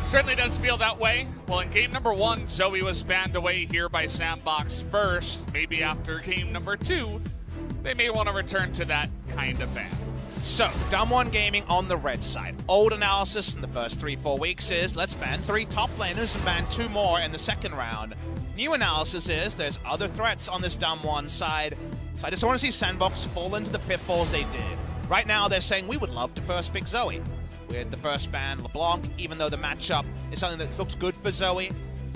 Certainly does feel that way. Well, in game number 1, Zoe was banned away here by SANDBOX first. Maybe after game number 2, they may want to return to that kind of ban. So, DAMWON Gaming on the red side. Old analysis in the first 3-4 weeks is, let's ban 3 top laners and ban 2 more in the second round. New analysis is, there's other threats on this DAMWON side, so I just want to see SANDBOX fall into the pitfalls they did. Right now, they're saying, we would love to first pick Zoe. With the first ban, LeBlanc, even though the matchup is something that looks good for Zoe,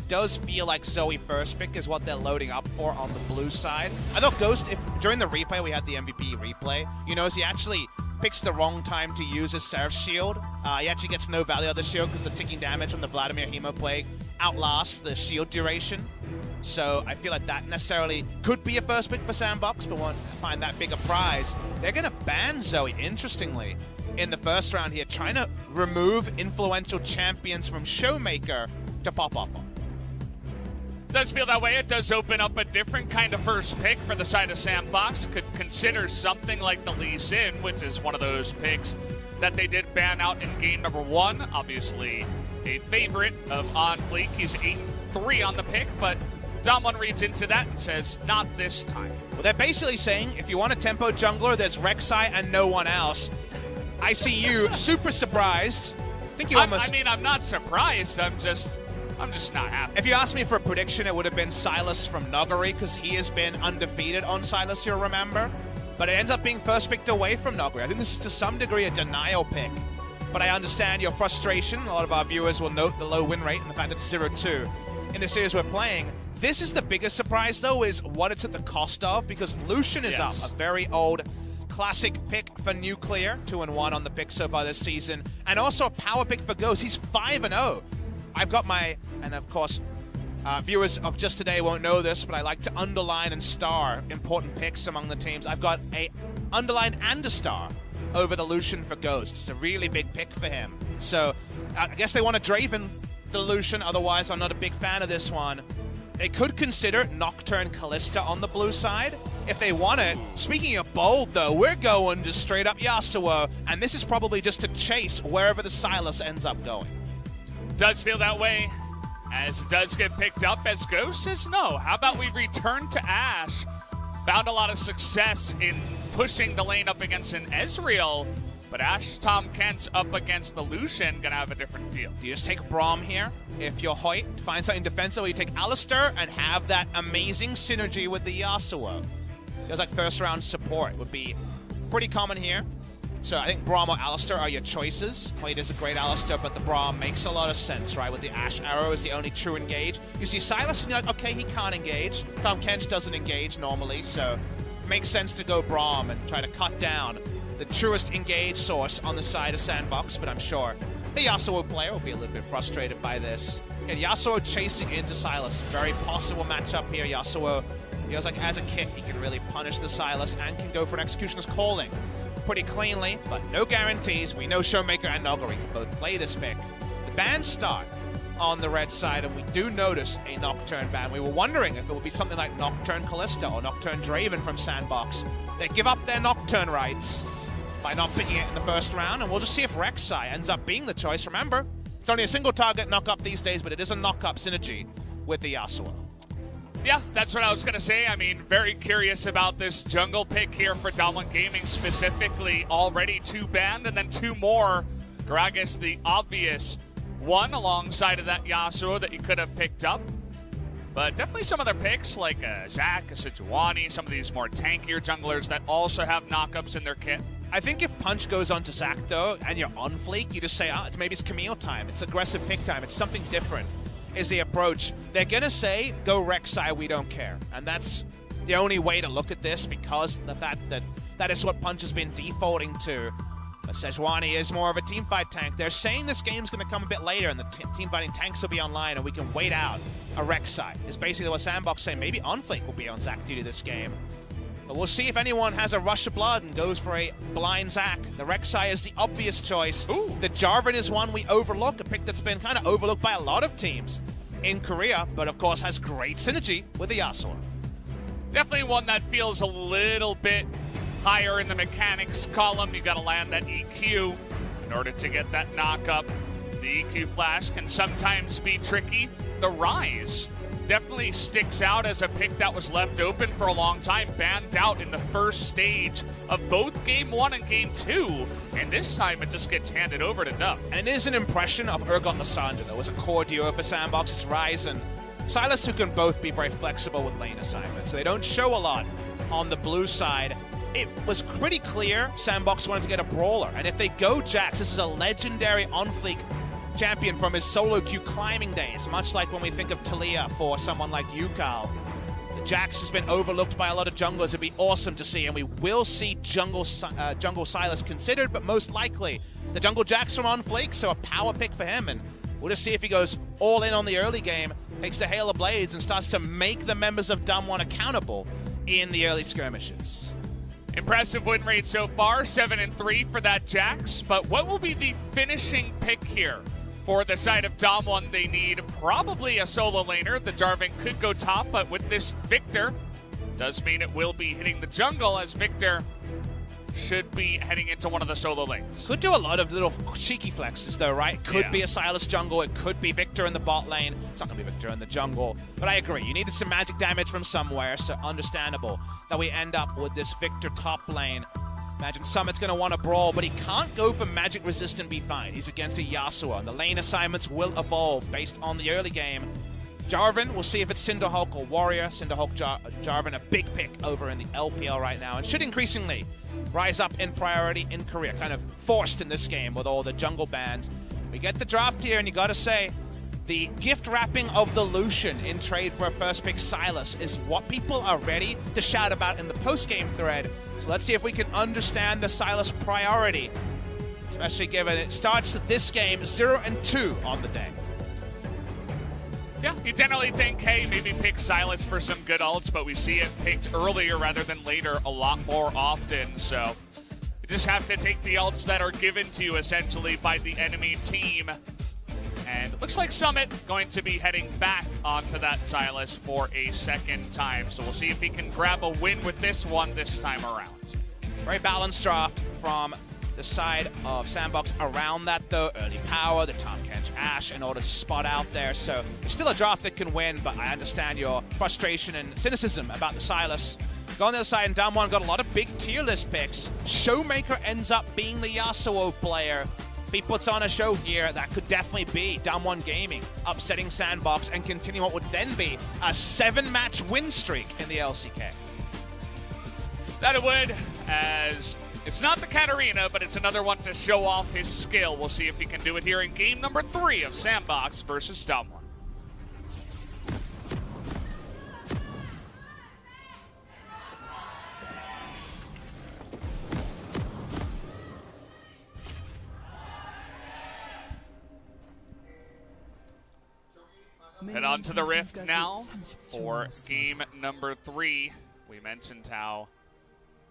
does feel like Zoe first pick is what they're loading up for on the blue side. I thought Ghost, if during the replay, we had the MVP replay, you notice he actually picks the wrong time to use his Seraph shield. He actually gets no value out of the shield because the ticking damage from the Vladimir Hemoplague outlasts the shield duration. So I feel like that necessarily could be a first pick for SANDBOX, but won't find that big a prize. They're going to ban Zoe, interestingly, in the first round here, trying to remove influential champions from Showmaker to pop off on. Does feel that way. It does open up a different kind of first pick for the side of SANDBOX. Could consider something like the Lee Sin, which is one of those picks that they did ban out in game number 1. Obviously, a favorite of On Fleek. He's 8-3 on the pick, but DAMWON reads into that and says, not this time. Well, they're basically saying, if you want a tempo jungler, there's Rek'Sai and no one else. I see you super surprised. I think you almost... I mean, I'm not surprised. I'm just not happy. If you asked me for a prediction, it would have been Sylas from Nuggery, because he has been undefeated on Sylas, you'll remember. But it ends up being first picked away from Nuggery. I think this is to some degree a denial pick. But I understand your frustration. A lot of our viewers will note the low win rate and the fact that it's 0-2 in the series we're playing. This is the biggest surprise, though, is what it's at the cost of, because Lucian is up, a very old classic pick for Nuclear, 2-1 on the pick so far this season, and also a power pick for Ghost. He's 5-0. I've got my, and of course, viewers of just today won't know this, but I like to underline and star important picks among the teams. I've got a underline and a star over the Lucian for Ghost. It's a really big pick for him. So I guess they want to Draven the Lucian, otherwise I'm not a big fan of this one. They could consider Nocturne Kalista on the blue side if they want it. Speaking of bold, though, we're going just straight up Yasuo, and this is probably just to chase wherever the Sylas ends up going. Does feel that way, as it does get picked up, as Ghost says no. How about we return to Ashe? Found a lot of success in pushing the lane up against an Ezreal, but Ashe Tom Kent's up against the Lucian, gonna have a different feel. Do you just take Braum here? If you're Hoyt, find something defensive, you take Alistar and have that amazing synergy with the Yasuo. Feels like first round support would be pretty common here. So I think Braum or Alistar are your choices. Hoyt is a great Alistar, but the Braum makes a lot of sense, right? With the Ashe Arrow is the only true engage. You see Sylas and you're like, okay, he can't engage. Tom Kent doesn't engage normally, so it makes sense to go Braum and try to cut down the truest engage source on the side of SANDBOX, but I'm sure the Yasuo player will be a little bit frustrated by this. And Yasuo chasing into Sylas, very possible matchup here. Yasuo feels like as a kit, he can really punish the Sylas and can go for an Executioner's Calling pretty cleanly, but no guarantees. We know Showmaker and Nuggery can both play this pick. The bans start on the red side, and we do notice a Nocturne ban. We were wondering if it would be something like Nocturne Kalista or Nocturne Draven from SANDBOX. They give up their Nocturne rights by not picking it in the first round, and we'll just see if Rek'Sai ends up being the choice. Remember, it's only a single target knock-up these days, but it is a knock-up synergy with the Yasuo. Yeah, that's what I was going to say. I mean, very curious about this jungle pick here for DWG Gaming specifically. Already 2 banned, and then 2 more. Gragas, the obvious one, alongside of that Yasuo that you could have picked up. But definitely some other picks like Zac, a Sejuani, some of these more tankier junglers that also have knockups in their kit. I think if Punch goes on to Zac, though, and you're on Fleek, you just say, maybe it's Camille time. It's aggressive pick time. It's something different is the approach. They're going to say, go Rek'Sai, we don't care. And that's the only way to look at this, because of the fact that that is what Punch has been defaulting to. But Sejuani is more of a teamfight tank. They're saying this game's going to come a bit later and the teamfighting tanks will be online and we can wait out a Rek'Sai. Is basically what SANDBOX saying. Maybe OnFlake will be on Zac duty this game. But we'll see if anyone has a rush of blood and goes for a blind Zac. The Rek'Sai is the obvious choice. Ooh. The Jarvan is one we overlook, a pick that's been kind of overlooked by a lot of teams in Korea, but of course has great synergy with the Yasuo. Definitely one that feels a little bit higher in the mechanics column. You got to land that EQ in order to get that knock up. The EQ Flash can sometimes be tricky. The Rise definitely sticks out as a pick that was left open for a long time, banned out in the first stage of both Game 1 and Game 2, and this time it just gets handed over to Dub. And it is an impression of Urgot and Lissandra. There was a core duo for SANDBOX. It's Rise and Silas, who can both be very flexible with lane assignments. They don't show a lot on the blue side. It was pretty clear SANDBOX wanted to get a brawler, and if they go Jax, this is a legendary on-fleek champion from his solo queue climbing days, much like when we think of Talia for someone like Yukal. Jax has been overlooked by a lot of junglers. It'd be awesome to see, and we will see Jungle Silas considered, but most likely the Jungle Jax from on-fleek, so a power pick for him, and we'll just see if he goes all in on the early game, takes the Hail of Blades, and starts to make the members of DAMWON accountable in the early skirmishes. Impressive win rate so far, 7-3 for that Jax, but what will be the finishing pick here? For the side of DAMWON, they need probably a solo laner. The Jarvan could go top, but with this Victor, does mean it will be hitting the jungle, as Victor should be heading into one of the solo lanes. Could do a lot of little cheeky flexes though, right? Could be a Silas jungle, it could be Victor in the bot lane. It's not gonna be Victor in the jungle, but I agree. You needed some magic damage from somewhere, so understandable that we end up with this Victor top lane. Imagine Summit's going to want to brawl, but he can't go for magic resist and be fine. He's against a Yasuo, and the lane assignments will evolve based on the early game. Jarvan, we'll see if it's Cinderhulk or Warrior. Cinderhulk, Jarvan, a big pick over in the LPL right now, and should increasingly rise up in priority in Korea. Kind of forced in this game with all the jungle bans. We get the draft here, and you got to say, the gift wrapping of the Lucian in trade for a first pick Silas is what people are ready to shout about in the post-game thread. So let's see if we can understand the Silas priority, especially given it starts this game 0-2 on the day. Yeah, you generally think, hey, maybe pick Silas for some good ults, but we see it picked earlier rather than later a lot more often, so you just have to take the ults that are given to you essentially by the enemy team. And it looks like Summit going to be heading back onto that Silas for a second time. So we'll see if he can grab a win with this one this time around. Very balanced draft from the side of SANDBOX around that, though. Early power, the Tom Kench Ashe in order to spot out there. So it's still a draft that can win, but I understand your frustration and cynicism about the Silas. Go on the other side, and DAMWON got a lot of big tier list picks. Showmaker ends up being the Yasuo player. He puts on a show here that could definitely be DAMWON Gaming upsetting SANDBOX and continue what would then be a 7-match win streak in the LCK. That it would, as it's not the Katarina, but it's another one to show off his skill. We'll see if he can do it here in game number 3 of SANDBOX versus DAMWON. Head on to the Rift now for game number 3. We mentioned how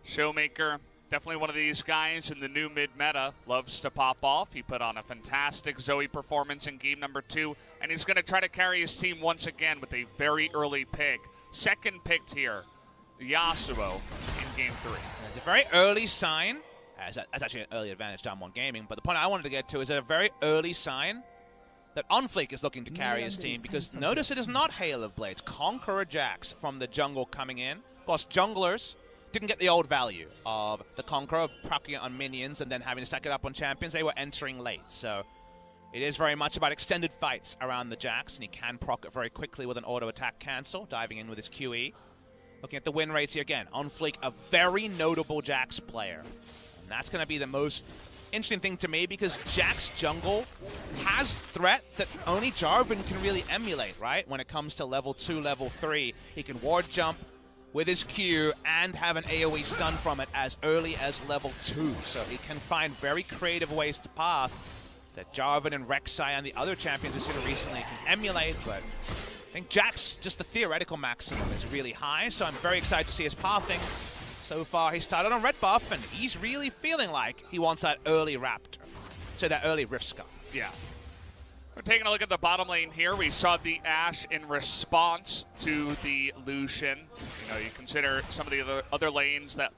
Showmaker, definitely one of these guys in the new mid-meta, loves to pop off. He put on a fantastic Zoe performance in game number 2, and he's going to try to carry his team once again with a very early pick. Second picked here, Yasuo in game 3. It's a very early sign. That's actually an early advantage DAMWON Gaming, but the point I wanted to get to is a very early sign that on-fleek is looking to carry his team, because notice it is not Hail of Blades. Conqueror Jax from the jungle coming in. Plus, junglers didn't get the old value of the Conqueror proccing it on minions and then having to stack it up on champions. They were entering late, so it is very much about extended fights around the Jax, and he can proc it very quickly with an auto-attack cancel, diving in with his QE. Looking at the win rates here again. On-fleek, a very notable Jax player. And that's going to be the most interesting thing to me, because Jax jungle has threat that only Jarvan can really emulate, right? When it comes to level 2, level 3, he can ward jump with his Q and have an AoE stun from it as early as level 2. So he can find very creative ways to path that Jarvan and Rek'Sai and the other champions we've seen recently can emulate, but I think Jax, just the theoretical maximum is really high, so I'm very excited to see his pathing. So far, he started on red buff, and he's really feeling like he wants that early Raptor. So that early Rift Scum. Yeah. We're taking a look at the bottom lane here. We saw the Ashe in response to the Lucian. You know, you consider some of the other lanes that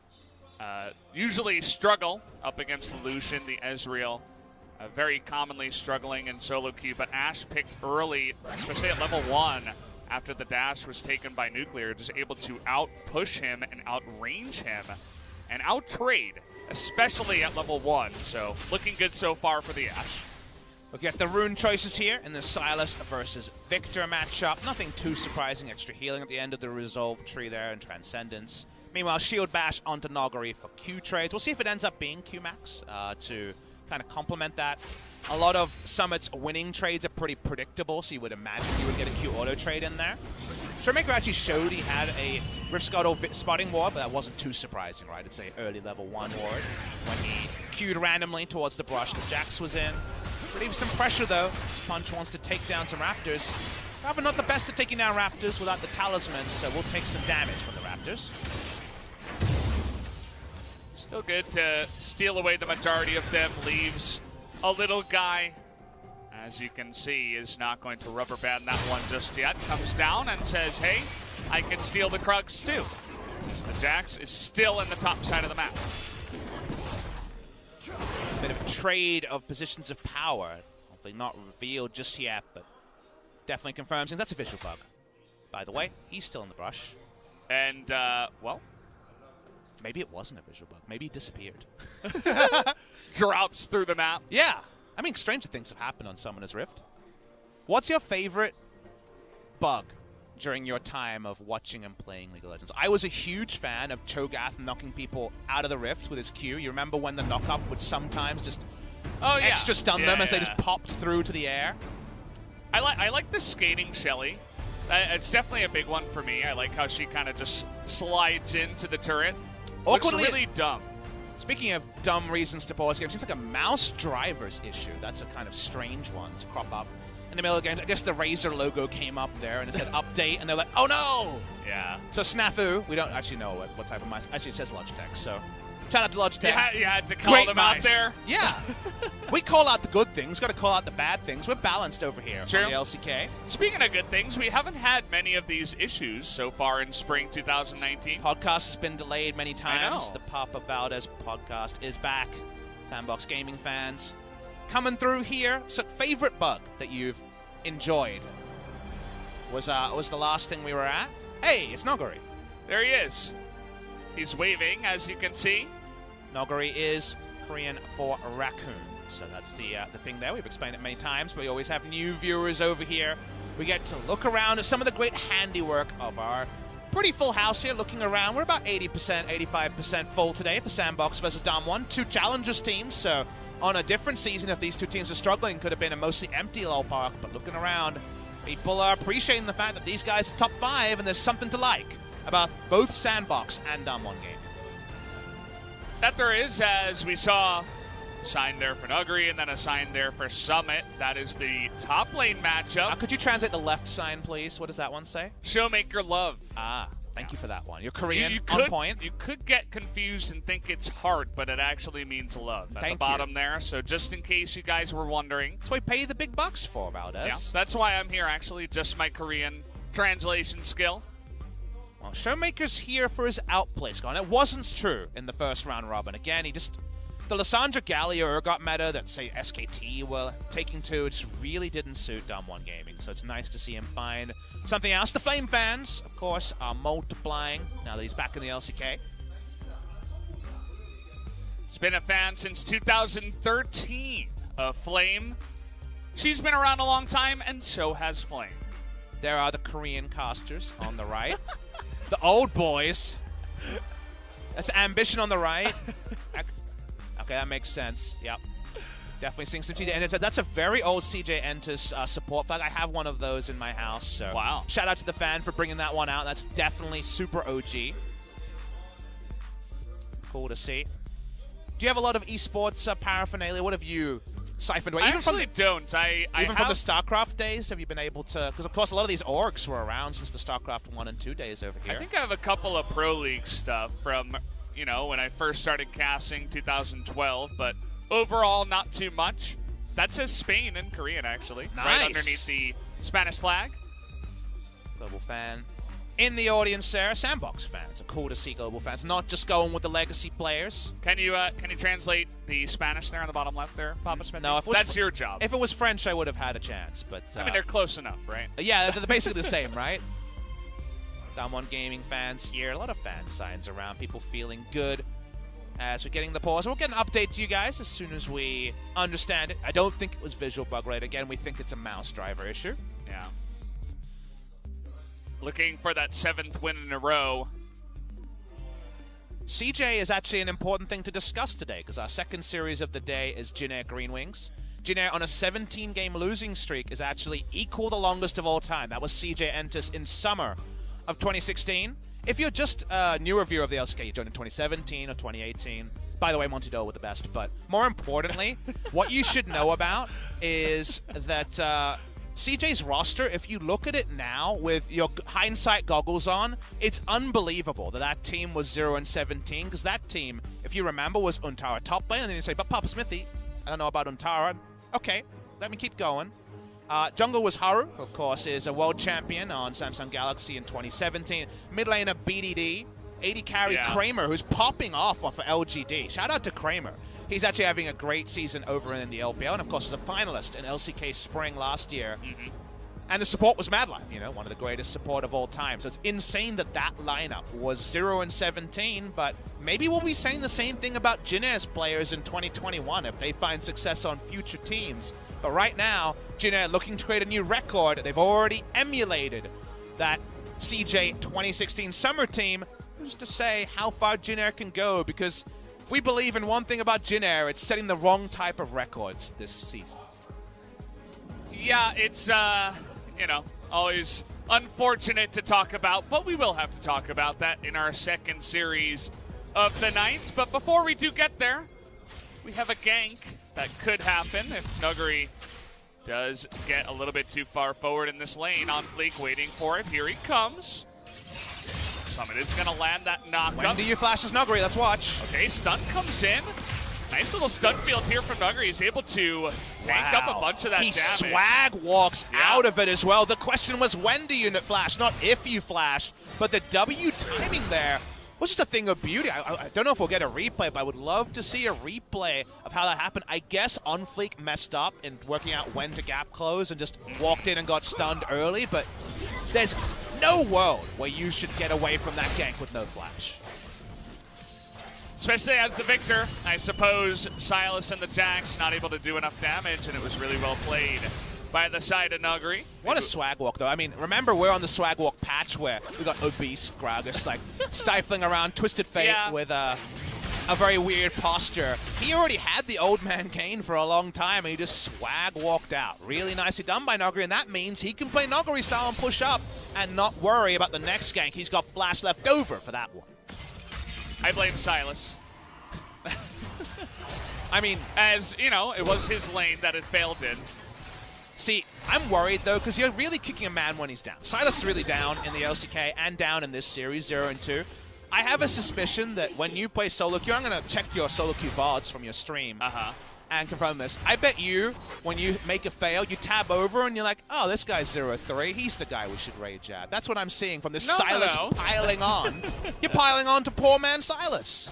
usually struggle up against the Lucian, the Ezreal, very commonly struggling in solo queue, but Ashe picked early, especially at level 1, after the dash was taken by Nuclear, just able to out-push him and outrange him and out-trade, especially at level 1. So looking good so far for the Ashe. Look at the rune choices here in the Sylas versus Victor matchup. Nothing too surprising. Extra healing at the end of the Resolve tree there and Transcendence. Meanwhile, Shield Bash onto Nogari for Q trades. We'll see if it ends up being Q max to kind of complement that. A lot of Summit's winning trades are pretty predictable, so you would imagine you would get a Q auto trade in there. Showmaker actually showed he had a Rift Scuttle spotting ward, but that wasn't too surprising, right? It's a early level 1 ward when he queued randomly towards the brush that Jax was in. Relieve some pressure though. Punch wants to take down some Raptors. However, not the best at taking down Raptors without the talisman, so we'll take some damage from the Raptors. Still good to steal away the majority of them. Leaves a little guy, as you can see, is not going to rubber band that one just yet. Comes down and says, hey, I can steal the Krugs too. The Jax is still in the top side of the map. Bit of a trade of positions of power. Hopefully not revealed just yet, but definitely confirms. And that's a visual bug. By the way, he's still in the brush. And, well, maybe it wasn't a visual bug. Maybe he disappeared. Drops through the map. Yeah. I mean, stranger things have happened on Summoner's Rift. What's your favorite bug during your time of watching and playing League of Legends? I was a huge fan of Cho'Gath knocking people out of the Rift with his Q. You remember when the knock-up would sometimes just extra stun them as they just popped through to the air? I like the skating Shelly. It's definitely a big one for me. I like how she kind of just slides into the turret. Looks really dumb. Speaking of dumb reasons to pause games, seems like a mouse drivers issue. That's a kind of strange one to crop up in the middle of the game. I guess the Razer logo came up there and it said update, and they're like, oh no! Yeah. So snafu, we don't actually know what type of mouse. Actually, it says Logitech, so shout out to Logitech. You had to call them out there. Yeah. We call out the good things, got to call out the bad things. We're balanced over here True. on the LCK. Speaking of good things, we haven't had many of these issues so far in spring 2019. Podcast has been delayed many times. I know. The Papa Valdez podcast is back. SANDBOX gaming fans coming through here. So, favorite bug that you've enjoyed was the last thing we were at. Hey, it's Nogari. There he is. He's waving, as you can see. Nogari is Korean for raccoon. So that's the thing there. We've explained it many times, but we always have new viewers over here. We get to look around at some of the great handiwork of our pretty full house here. Looking around, we're about 80%, 85% full today for SANDBOX versus DAMWON. Two challengers teams, so on a different season, if these two teams are struggling, could have been a mostly empty LOL park. But looking around, people are appreciating the fact that these guys are top 5, and there's something to like about both SANDBOX and DAMWON game. That there is, as we saw, a sign there for Nuggery and then a sign there for Summit. That is the top lane matchup. Could you translate the left sign, please? What does that one say? Showmaker love. Thank you for that one. You're Korean, you on could, point. You could get confused and think it's heart, but it actually means love at the bottom there. So just in case you guys were wondering. That's what we pay the big bucks for, Valdez. Yeah, that's why I'm here, actually. Just my Korean translation skill. Well, Showmaker's here for his outplay, Scott. It wasn't true in the first round robin. Again, the Lissandra Gallia Urgot meta that, say, SKT were taking to, it just really didn't suit DAMWON Gaming. So it's nice to see him find something else. The Flame fans, of course, are multiplying now that he's back in the LCK. He's been a fan since 2013 of Flame. She's been around a long time, and so has Flame. There are the Korean casters on the right. The old boys. That's Ambition on the right. Okay, that makes sense. Yep. Definitely seeing some CJ Entus. That's a very old CJ Entus support flag. I have one of those in my house. So wow. Shout out to the fan for bringing that one out. That's definitely super OG. Cool to see. Do you have a lot of esports paraphernalia? What have you siphoned away? I actually don't. Even from the StarCraft days, have you been able to? Because, of course, a lot of these orgs were around since the StarCraft 1 and 2 days over here. I think I have a couple of Pro League stuff from, you know, when I first started casting 2012, but overall, not too much. That says Spain in Korean, actually. Nice. Right underneath the Spanish flag. Global fan. in the audience there, SANDBOX fans. Are cool to see global fans, not just going with the legacy players. Can you translate the Spanish there on the bottom left there, Papa Smith? No, if it was that's your job. If it was French, I would have had a chance. But I mean, they're close enough, right? Yeah, they're basically the same, right? DAMWON Gaming fans here. A lot of fan signs around. People feeling good as we're getting the pause. We'll get an update to you guys as soon as we understand it. I don't think it was visual bug related. Again, we think it's a mouse driver issue. Yeah. Looking for that 7th win in a row. CJ is actually an important thing to discuss today because our second series of the day is Jin Air Green Wings. Jin Air on a 17-game losing streak is actually equal the longest of all time. That was CJ Entus in summer of 2016. If you're just a newer viewer of the LCK, you joined in 2017 or 2018. By the way, Monty Dole with the best. But more importantly, what you should know about is that CJ's roster, if you look at it now with your hindsight goggles on, it's unbelievable that that team was 0-17 because that team, if you remember, was Untara top lane. And then you say, but Papa Smithy, I don't know about Untara. Okay, let me keep going. Jungle was Haru, of course, is a world champion on Samsung Galaxy in 2017. Mid laner BDD, 80 carry Kramer, who's popping off of LGD. Shout out to Kramer. He's actually having a great season over in the LPL, and of course was a finalist in LCK Spring last year. And the support was Madlife, you know, one of the greatest support of all time. So it's insane that that lineup was 0-17, but maybe we'll be saying the same thing about Jin Air's players in 2021 if they find success on future teams. But right now, Jin Air looking to create a new record. They've already emulated that CJ 2016 summer team. Who's to say how far Jin Air can go? Because if we believe in one thing about Jin Air, it's setting the wrong type of records this season. Yeah, it's, you know, always unfortunate to talk about, but we will have to talk about that in our second series of the night. But before we do get there, we have a gank that could happen if Nuguri does get a little bit too far forward in this lane. On Fleek waiting for it. Here he comes. Summit is going to land that knock When up. do you flash this Nuguri? Let's watch. Okay, stun comes in. Nice little stun field here from Nuguri. He's able to tank up a bunch of that he damage. swag walks out of it as well. The question was when do you flash, not if you flash. But the W timing there was just a thing of beauty. I don't know if we'll get a replay, but I would love to see a replay of how that happened. I guess OnFleek messed up in working out when to gap close and just walked in and got stunned early, but there's no world where you should get away from that gank with no flash. Especially as the victor, I suppose Silas and the Jax not able to do enough damage, and it was really well played by the side of Nuguri. What a swag walk, though. I mean, remember, we're on the swag walk patch where we got obese Gragas, like, stifling around Twisted Fate with a very weird posture. He already had the old man cane for a long time, and he just swag walked out. Really nicely done by Nuguri, and that means he can play Nuguri style and push up and not worry about the next gank. He's got flash left over for that one. I blame Silas. I mean, as, you know, it was his lane that it failed in. See, I'm worried, though, because you're really kicking a man when he's down. Silas is really down in the LCK and down in this series, 0-2. I have a suspicion that when you play solo queue, I'm going to check your solo queue VODs from your stream and confirm this. I bet you, when you make a fail, you tab over and you're like, oh, this guy's 0-3. He's the guy we should rage at. That's what I'm seeing from this Silas piling on. You're piling on to poor man Silas.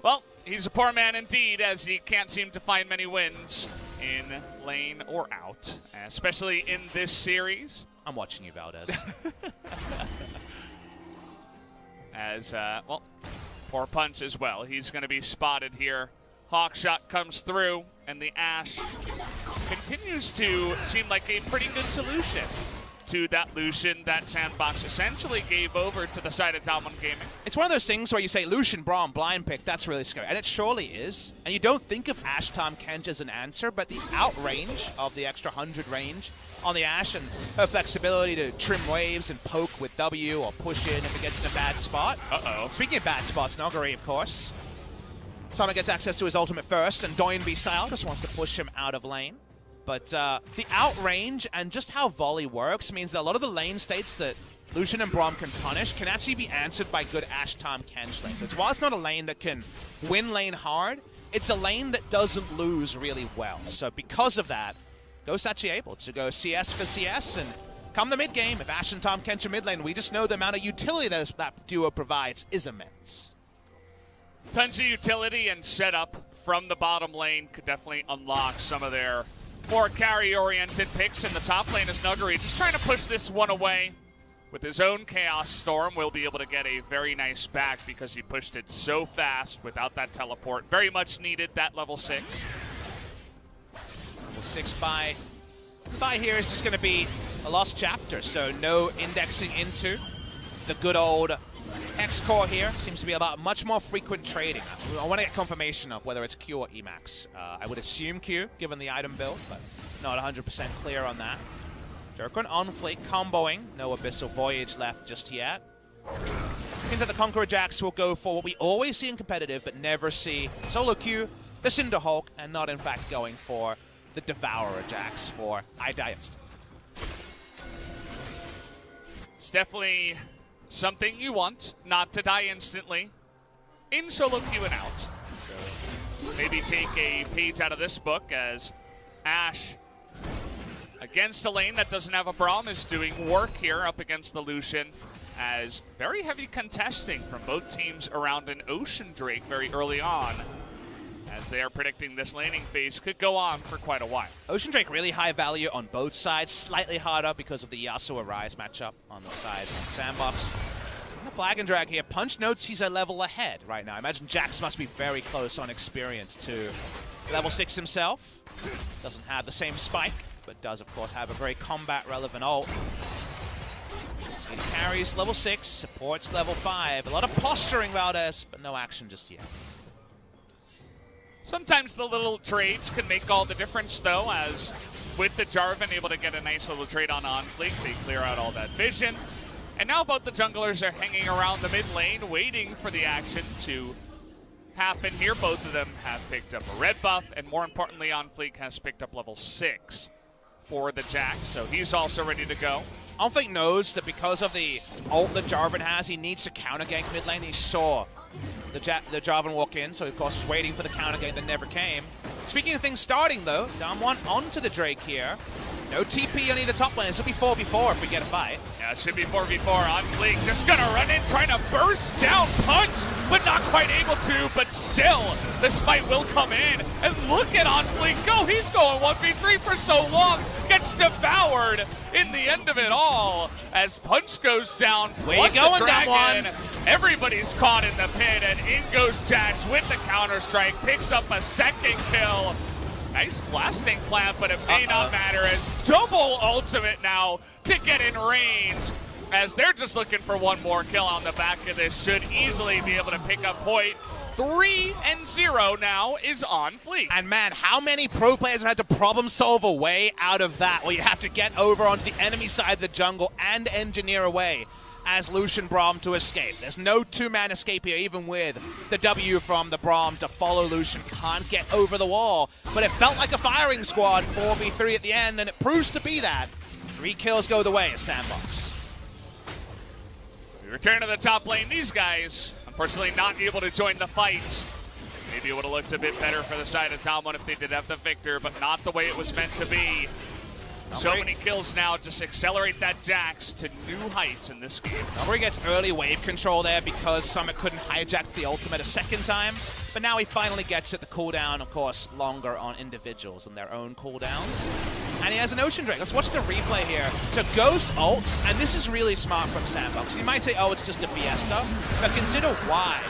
Well, he's a poor man indeed, as he can't seem to find many wins in lane or out, especially in this series. I'm watching you, Valdez. As, well, poor punch as well. He's going to be spotted here. Hawkshot comes through, and the Ashe continues to seem like a pretty good solution to that Lucian that SANDBOX essentially gave over to the side of DWG Gaming. It's one of those things where you say, Lucian, Braum, blind pick, that's really scary. And it surely is. And you don't think of Ashe Tom Kench as an answer, but the outrange of the extra 100 range on the Ashe and her flexibility to trim waves and poke with W or push in if it gets in a bad spot. Speaking of bad spots, Nuguri, of course. Summit gets access to his ultimate first, and Doinby style just wants to push him out of lane. But the outrange and just how volley works means that a lot of the lane states that Lucian and Braum can punish can actually be answered by good Ashe Tom Kench lanes. So while it's not a lane that can win lane hard, it's a lane that doesn't lose really well. So because of that, Ghost's actually able to go CS for CS and come the mid game, if Ash and Tom Kench are mid lane, we just know the amount of utility that duo provides is immense. Tons of utility and setup from the bottom lane could definitely unlock some of their more carry-oriented picks in the top lane. As Nuggery just trying to push this one away. With his own Chaos Storm, will be able to get a very nice back because he pushed it so fast without that teleport. Very much needed that level 6. Level 6 buy here is just going to be a lost chapter, so no indexing into the good old X-Core here. Seems to be about much more frequent trading. I want to get confirmation of whether it's Q or Emax. I would assume Q, given the item build, but not 100% clear on that. Durkon on fleek, comboing. No Abyssal Voyage left just yet. Into the Conqueror Jax will go for what we always see in competitive, but never see solo Q, the Cinder Hulk, and not in fact going for the Devourer Jax for I Die Instant. It's definitely something you want, not to die instantly in solo Q and out. So maybe take a page out of this book as Ash, against a lane that doesn't have a Braum, is doing work here up against the Lucian, as very heavy contesting from both teams around an Ocean Drake very early on, as they are predicting this laning phase could go on for quite a while. Ocean Drake really high value on both sides, slightly harder because of the Yasuo Ryze matchup on the side of SANDBOX. The Flag and Drag here, Punch notes he's a level ahead right now. I imagine Jax must be very close on experience to level 6 himself. Doesn't have the same spike, but does, of course, have a very combat-relevant ult. So he carries level 6, supports level 5. A lot of posturing, Valdez, but no action just yet. Sometimes the little trades can make all the difference, though, as with the Jarvan able to get a nice little trade on fleek, they clear out all that vision. And now both the junglers are hanging around the mid lane, waiting for the action to happen here. Both of them have picked up a red buff, and more importantly, fleek has picked up level 6. For the Jax, so he's also ready to go. Fleek knows that because of the ult that Jarvan has, he needs to counter gank mid lane. He saw the Jarvan walk in, so of course was waiting for the counter gank that never came. Speaking of things starting though, DAMWON onto the Drake here. No TP on either top lane. This will be 4v4 if we get a fight. Yeah, it should be 4v4 on fleek. Just gonna run in, trying to burst down Punch, but not quite able to. But still, the smite will come in. And look at fleek go. He's going 1v3 for so long. Gets devoured in the end of it all as Punch goes down. Where you going, DAMWON? Everybody's caught in the pit, and in goes Jax with the counter-strike. Picks up a second kill. Nice blasting plant, but it may not matter as double ultimate now to get in range, as they're just looking for one more kill on the back of this. Should easily be able to pick up point. 3-0 now is on fleek. And man, how many pro players have had to problem solve a way out of that, where you have to get over onto the enemy side of the jungle and engineer a way as Lucian Braum to escape. There's no two-man escape here, even with the W from the Braum to follow Lucian. Can't get over the wall, but it felt like a firing squad, 4v3 at the end, and it proves to be that. 3 kills go the way of SANDBOX. We return to the top lane. These guys, unfortunately, not able to join the fight. Maybe it would have looked a bit better for the side of DAMWON if they did have the victor, but not the way it was meant to be. So many kills now, just accelerate that Jax to new heights in this game. Nuggery gets early wave control there because Summit couldn't hijack the ultimate a second time, but now he finally gets it. The cooldown, of course, longer on individuals and their own cooldowns. And he has an Ocean Drake. Let's watch the replay here. So Ghost ults, and this is really smart from SANDBOX. You might say, oh, it's just a Fiesta, but consider why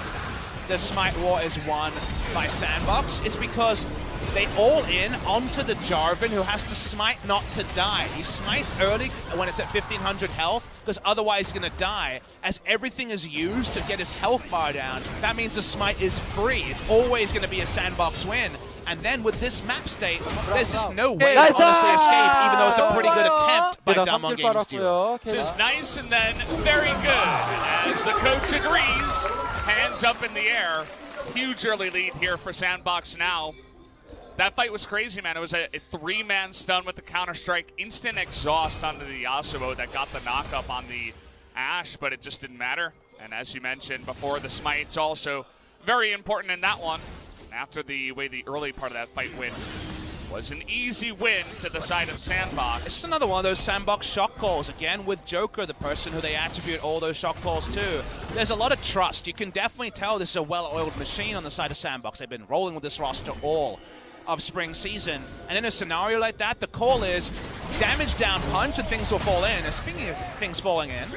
the Smite War is won by SANDBOX. It's because they all in onto the Jarvan, who has to smite not to die. He smites early when it's at 1500 health, because otherwise he's going to die, as everything is used to get his health bar down. That means the smite is free. It's always going to be a SANDBOX win. And then with this map state, there's just no way to honestly escape, even though it's a pretty good attempt by DAMWON Games duo. This is nice and then very good, as the coach agrees. Hands up in the air. Huge early lead here for SANDBOX now. That fight was crazy, man. It was a 3-man stun with the counter-strike. Instant exhaust onto the Yasuo that got the knock-up on the Ashe, but it just didn't matter. And as you mentioned before, the smite's also very important in that one. After the way the early part of that fight went, was an easy win to the side of SANDBOX. It's another one of those SANDBOX shot calls, again with Joker, the person who they attribute all those shot calls to. There's a lot of trust. You can definitely tell this is a well-oiled machine on the side of SANDBOX. They've been rolling with this roster all of spring season. And in a scenario like that, the call is damage down punch and things will fall in. And speaking of things falling in,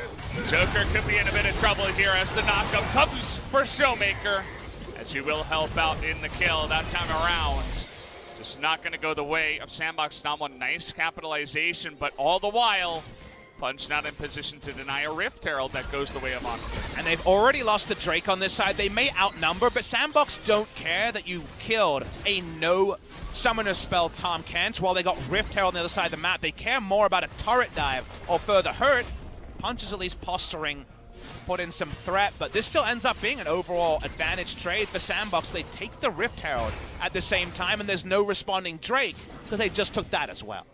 Joker could be in a bit of trouble here as the knockup comes for Showmaker, as he will help out in the kill that time around. Just not going to go the way of SANDBOX. DAMWON, nice capitalization, but all the while, Punch not in position to deny a Rift Herald that goes the way of Mon. And they've already lost to Drake on this side. They may outnumber, but SANDBOX don't care that you killed a no summoner spell Tahm Kench while they got Rift Herald on the other side of the map. They care more about a turret dive or further hurt. Punch is at least posturing, put in some threat, but this still ends up being an overall advantage trade for SANDBOX. They take the Rift Herald at the same time, and there's no responding Drake because they just took that as well.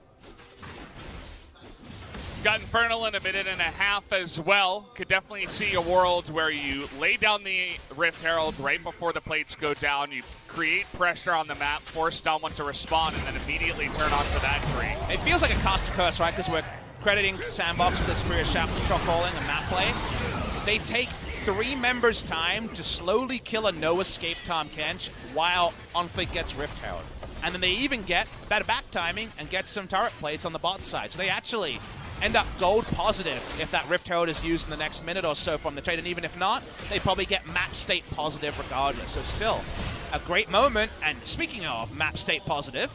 Got Infernal in a minute and a half as well. Could definitely see a world where you lay down the Rift Herald right before the plates go down. You create pressure on the map, force DAMWON to respond, and then immediately turn onto that tree. It feels like a cost curse, right? Because we're crediting SANDBOX for this superior shot calling and map play. They take 3 members' time to slowly kill a no-escape Tahm Kench while OnFleek gets Rift Herald. And then they even get better back timing and get some turret plates on the bot side. So they actually end up gold positive if that Rift Herald is used in the next minute or so from the trade. And even if not, they probably get map state positive regardless. So still a great moment. And speaking of map state positive,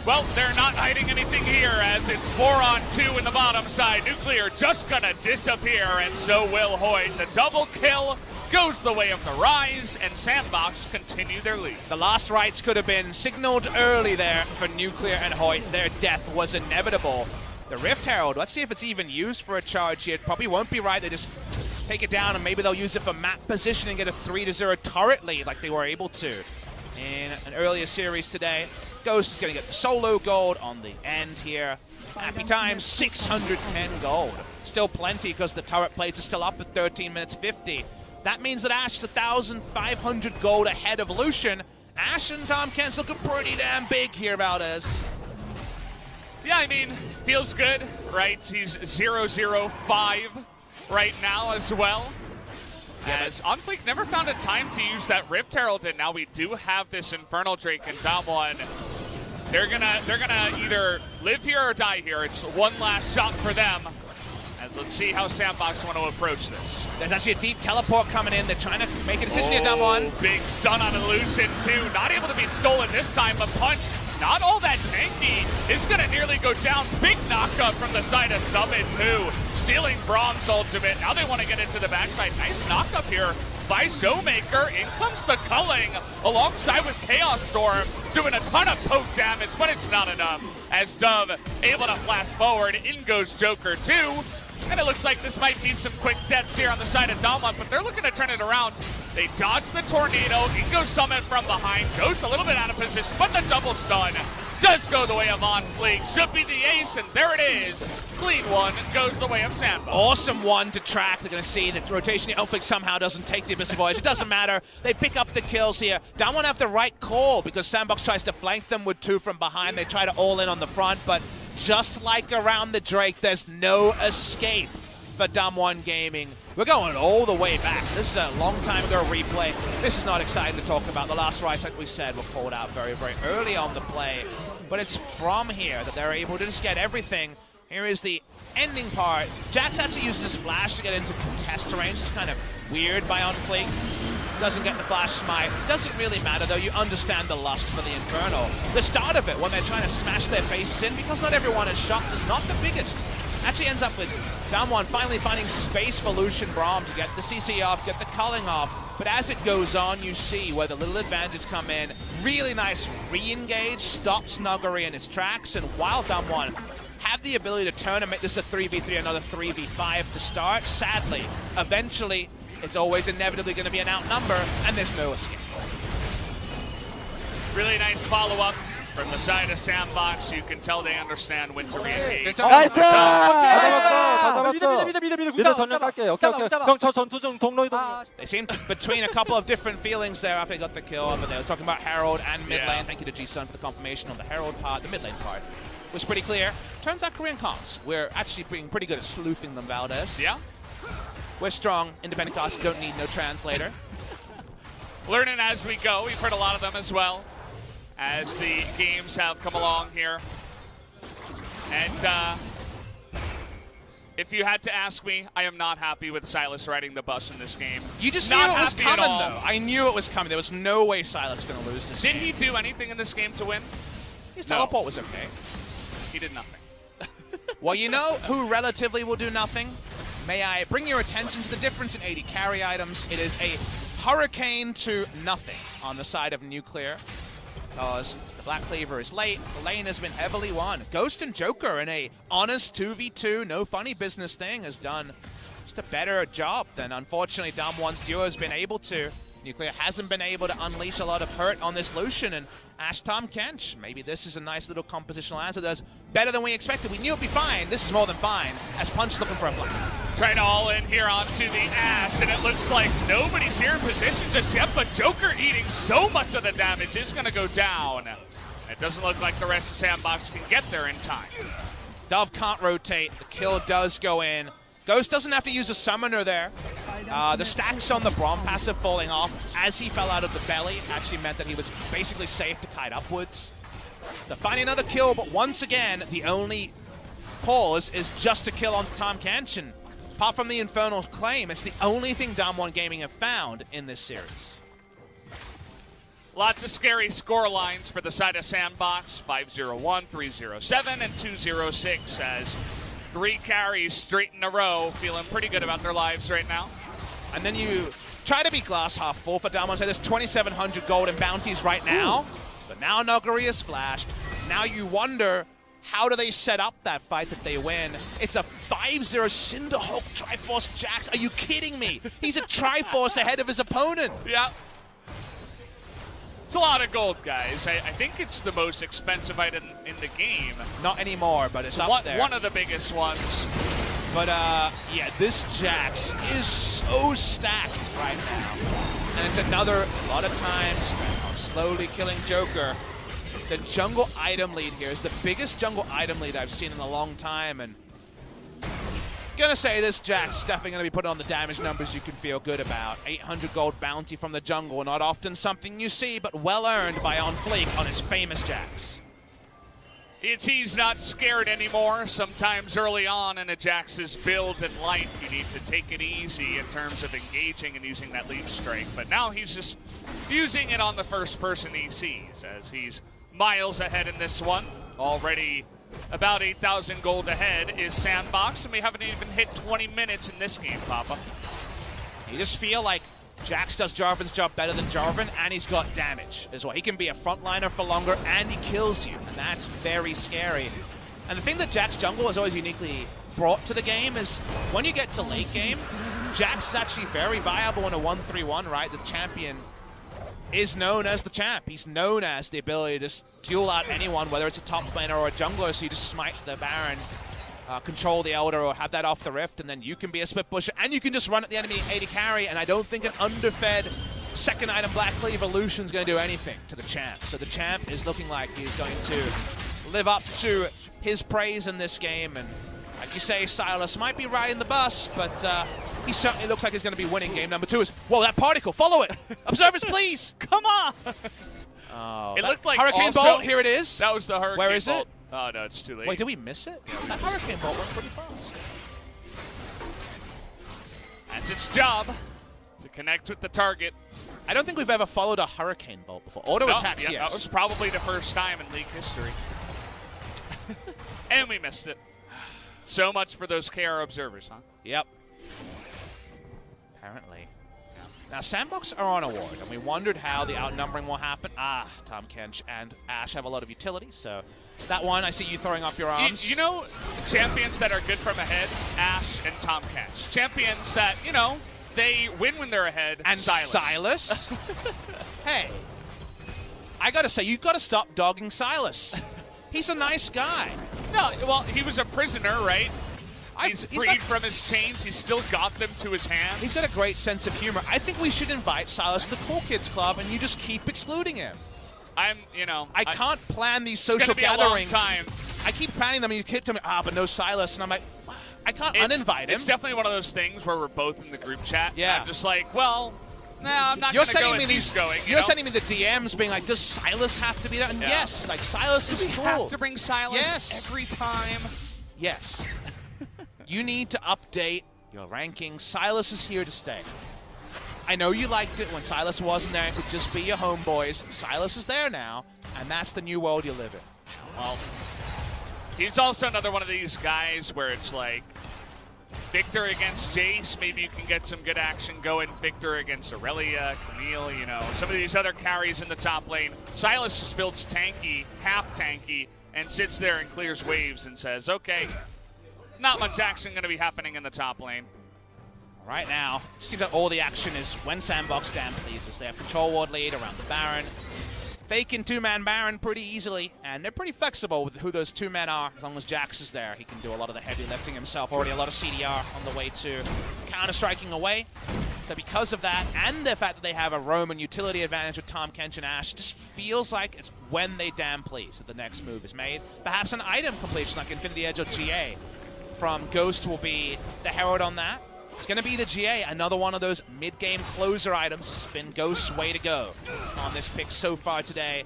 well, they're not hiding anything here as it's 4-on-2 in the bottom side. Nuclear just gonna disappear, and so will Hoyt. The double kill goes the way of the Rise, and SANDBOX continue their lead. The last rites could have been signaled early there for Nuclear and Hoyt. Their death was inevitable. The Rift Herald, let's see if it's even used for a charge here. It probably won't be right. They just take it down, and maybe they'll use it for map position and get a 3-0 turret lead like they were able to in an earlier series today. Ghost is going to get the solo gold on the end here. Happy times, 610 gold. Still plenty because the turret plates are still up at 13 minutes 50. That means that Ash is 1,500 gold ahead of Lucian. Ash and Tahm Kench looking pretty damn big here, Valdez. Yeah, I mean, feels good, right? He's 0-0-5 right now as well. As OnFleek never found a time to use that Rift Herald, and now we do have this Infernal Drake and DAMWON. They're gonna either live here or die here. It's one last shot for them. As let's see how SANDBOX want to approach this. There's actually a deep teleport coming in. They're trying to make a decision here, DAMWON. Big stun on Illusion too. Not able to be stolen this time, but Punch, not all that tanky. It's gonna nearly go down. Big knockup from the side of Summit too. Stealing Braum's ultimate. Now they want to get into the backside. Nice knockup here by Showmaker. In comes the culling alongside with Chaos Storm, doing a ton of poke damage, but it's not enough. As Dove able to flash forward, in goes Joker too. And it looks like this might be some quick deaths here on the side of DAMWON, but they're looking to turn it around. They dodge the tornado. In goes Summit from behind. Goes a little bit out of position, but the double stun does go the way of OnFleek. Should be the ace, and there it is. Clean one goes the way of SANDBOX. Awesome one to track. They're going to see that rotation. OnFleek somehow doesn't take the Abyssal Voyage. It doesn't matter. They pick up the kills here. DAMWON have the right call because SANDBOX tries to flank them with 2 from behind. They try to all in on the front, but just like around the Drake, there's no escape for DAMWON Gaming. We're going all the way back. This is a long time ago replay. This is not exciting to talk about. The last rights, like we said, were called out very, very early on the play. But it's from here that they're able to just get everything. Here is the ending part. Jax actually uses his flash to get into contest range. It's kind of weird by OnFleek. Doesn't get the flash smite. Doesn't really matter though. You understand the lust for the Infernal. The start of it, when they're trying to smash their faces in, because not everyone is shot, is not the biggest. Actually ends up with DAMWON finally finding space for Lucian Braum to get the CC off, get the culling off. But as it goes on, you see where the little advantages come in. Really nice re-engage, stops Nuggery in his tracks, and while DAMWON have the ability to turn and make this a 3v3, another 3v5 to start, sadly, eventually, it's always inevitably going to be an outnumber, and there's no escape. Really nice follow-up From the side of SANDBOX, you can tell they understand when to re-engage. 나이스! 다 잡았어. 미드 전력 깔게. 오케이. 형 저 전투 중 동로 이동. They seemed between a couple of different feelings there after they got the kill, but they were talking about Herald and mid lane. Thank you to G-Sun for the confirmation on the Herald part. The mid lane part was pretty clear. Turns out Korean comms, we're actually being pretty good at sleuthing them, Valdez. Yeah. We're strong. Independent costs don't need no translator. Learning as we go. We've heard a lot of them as well as the games have come along here. And if you had to ask me, I am not happy with Silas riding the bus in this game. You just not knew it was happy at coming, all. though. I knew it was coming. There was no way Silas was going to lose this Did game. he do anything in this game to win? His No. teleport was okay. He did nothing. Well, you know who relatively will do nothing? May I bring your attention to the difference in 80 carry items? It is a hurricane to nothing on the side of Nuclear. Because the Black Cleaver is late, the lane has been heavily won. Ghost and Joker in a honest 2v2, no funny business thing has done just a better job than unfortunately DAMWON's duo has been able to. Nuclear hasn't been able to unleash a lot of hurt on this Lucian, and Ash Tom Kench, maybe this is a nice little compositional answer that's better than we expected. We knew it'd be fine. This is more than fine, as Punch looking for a flank. Trying to all in here onto the Ash, and it looks like nobody's here in position just yet, but Joker eating so much of the damage is going to go down. It doesn't look like the rest of SANDBOX can get there in time. Dove can't rotate. The kill does go in. Ghost doesn't have to use a summoner there. The stacks on the Braum passive falling off as he fell out of the belly actually meant that he was basically safe to kite upwards. They're finding another kill, but once again, the only pause is just a kill on Tom Kenshin. Apart from the Infernal Claim, it's the only thing DAMWON Gaming have found in this series. Lots of scary score lines for the side of SANDBOX. 5-0-1, 3-0-7, and 2-0-6 as 3 carries straight in a row, feeling pretty good about their lives right now. And then you try to be glass half full for DAMWON. So there's 2,700 gold in bounties right now. Ooh. But now Nogari is flashed. Now you wonder, how do they set up that fight that they win? It's a 5-0 Cinderhulk Triforce Jax. Are you kidding me? He's a Triforce ahead of his opponent. Yeah. It's a lot of gold, guys. I think it's the most expensive item in the game. Not anymore, but it's up there. One of the biggest ones. But, yeah, this Jax is so stacked right now. And it's another, a lot of times, slowly killing Joker. The jungle item lead here is the biggest jungle item lead I've seen in a long time. And gonna say this Jax is definitely gonna be put on the damage numbers you can feel good about. 800 gold bounty from the jungle, not often something you see, but well earned by On Fleek on his famous Jax. He's not scared anymore. Sometimes early on in a Jax's build in life, you need to take it easy in terms of engaging and using that leap strike. But now he's just using it on the first person he sees, as he's miles ahead in this one. Already about 8,000 gold ahead is SANDBOX, and we haven't even hit 20 minutes in this game, Papa. You just feel like Jax does Jarvan's job better than Jarvan, and he's got damage as well. He can be a frontliner for longer, and he kills you, and that's very scary. And the thing that Jax jungle has always uniquely brought to the game is when you get to late game, Jax is actually very viable in a 1-3-1, right? The champion is known as the champ. He's known as the ability to just duel out anyone, whether it's a top laner or a jungler, so you just smite the Baron, control the Elder, or have that off the Rift, and then you can be a split pusher, and you can just run at the enemy 80 carry, and I don't think an underfed second item Black Cleaver Lucian's going to do anything to the champ. So the champ is looking like he's going to live up to his praise in this game, and like you say, Silas might be riding the bus, but he certainly looks like he's going to be winning game number 2. Whoa, that particle, follow it! Observers, please! Come on! Oh, it looked like Hurricane also, Bolt, here it is. That was the Hurricane Where is Bolt. it? Oh, no, it's too late. Wait, did we miss it? Yeah, that Hurricane Bolt went pretty fast. That's its job, to connect with the target. I don't think we've ever followed a Hurricane Bolt before. Auto attacks, yeah, yes. That was probably the first time in League history. And we missed it. So much for those KR observers, huh? Yep. Apparently. Now, SANDBOX are on a ward, and we wondered how the outnumbering will happen. Tom Kench and Ash have a lot of utility, so that one, I see you throwing up your arms. You know, champions that are good from ahead, Ash and Tom Kench. Champions that, you know, they win when they're ahead, and Silas. Hey. I gotta say, you've got to stop dogging Silas. He's a nice guy. No, well, he was a prisoner, right? He's freed from his chains. He's still got them to his hand. He's got a great sense of humor. I think we should invite Silas to the Cool Kids Club, and you just keep excluding him. I can't plan these social gatherings. A long time. I keep planning them, and you keep telling me, but no Silas, and I'm like, I can't uninvite him. It's definitely one of those things where we're both in the group chat. Yeah. I'm just like, well, no, I'm not going to go with he's going. You're sending me the DMs being like, does Silas have to be there? And yes, like Silas is cool. Do we have to bring Silas every time? Yes. You need to update your rankings. Silas is here to stay. I know you liked it when Silas wasn't there. It could just be your homeboys. Silas is there now, and that's the new world you live in. Well, he's also another one of these guys where it's like, Victor against Jace, maybe you can get some good action going. Victor against Aurelia, Camille, some of these other carries in the top lane. Silas just builds tanky, half tanky, and sits there and clears waves and says, okay, not much action going to be happening in the top lane. Right now, it seems like all the action is when SANDBOX damn pleases. They have control ward lead around the Baron. They can two-man Baron pretty easily, and they're pretty flexible with who those two men are. As long as Jax is there, he can do a lot of the heavy lifting himself. Already a lot of CDR on the way to counter-striking away. So because of that, and the fact that they have a Roman utility advantage with Tahm, Kench, and Ashe, it just feels like it's when they damn please that the next move is made. Perhaps an item completion like Infinity Edge or GA from Ghost will be the herald on that. It's going to be the GA, another one of those mid-game closer items. It's been Ghost's way to go on this pick so far today.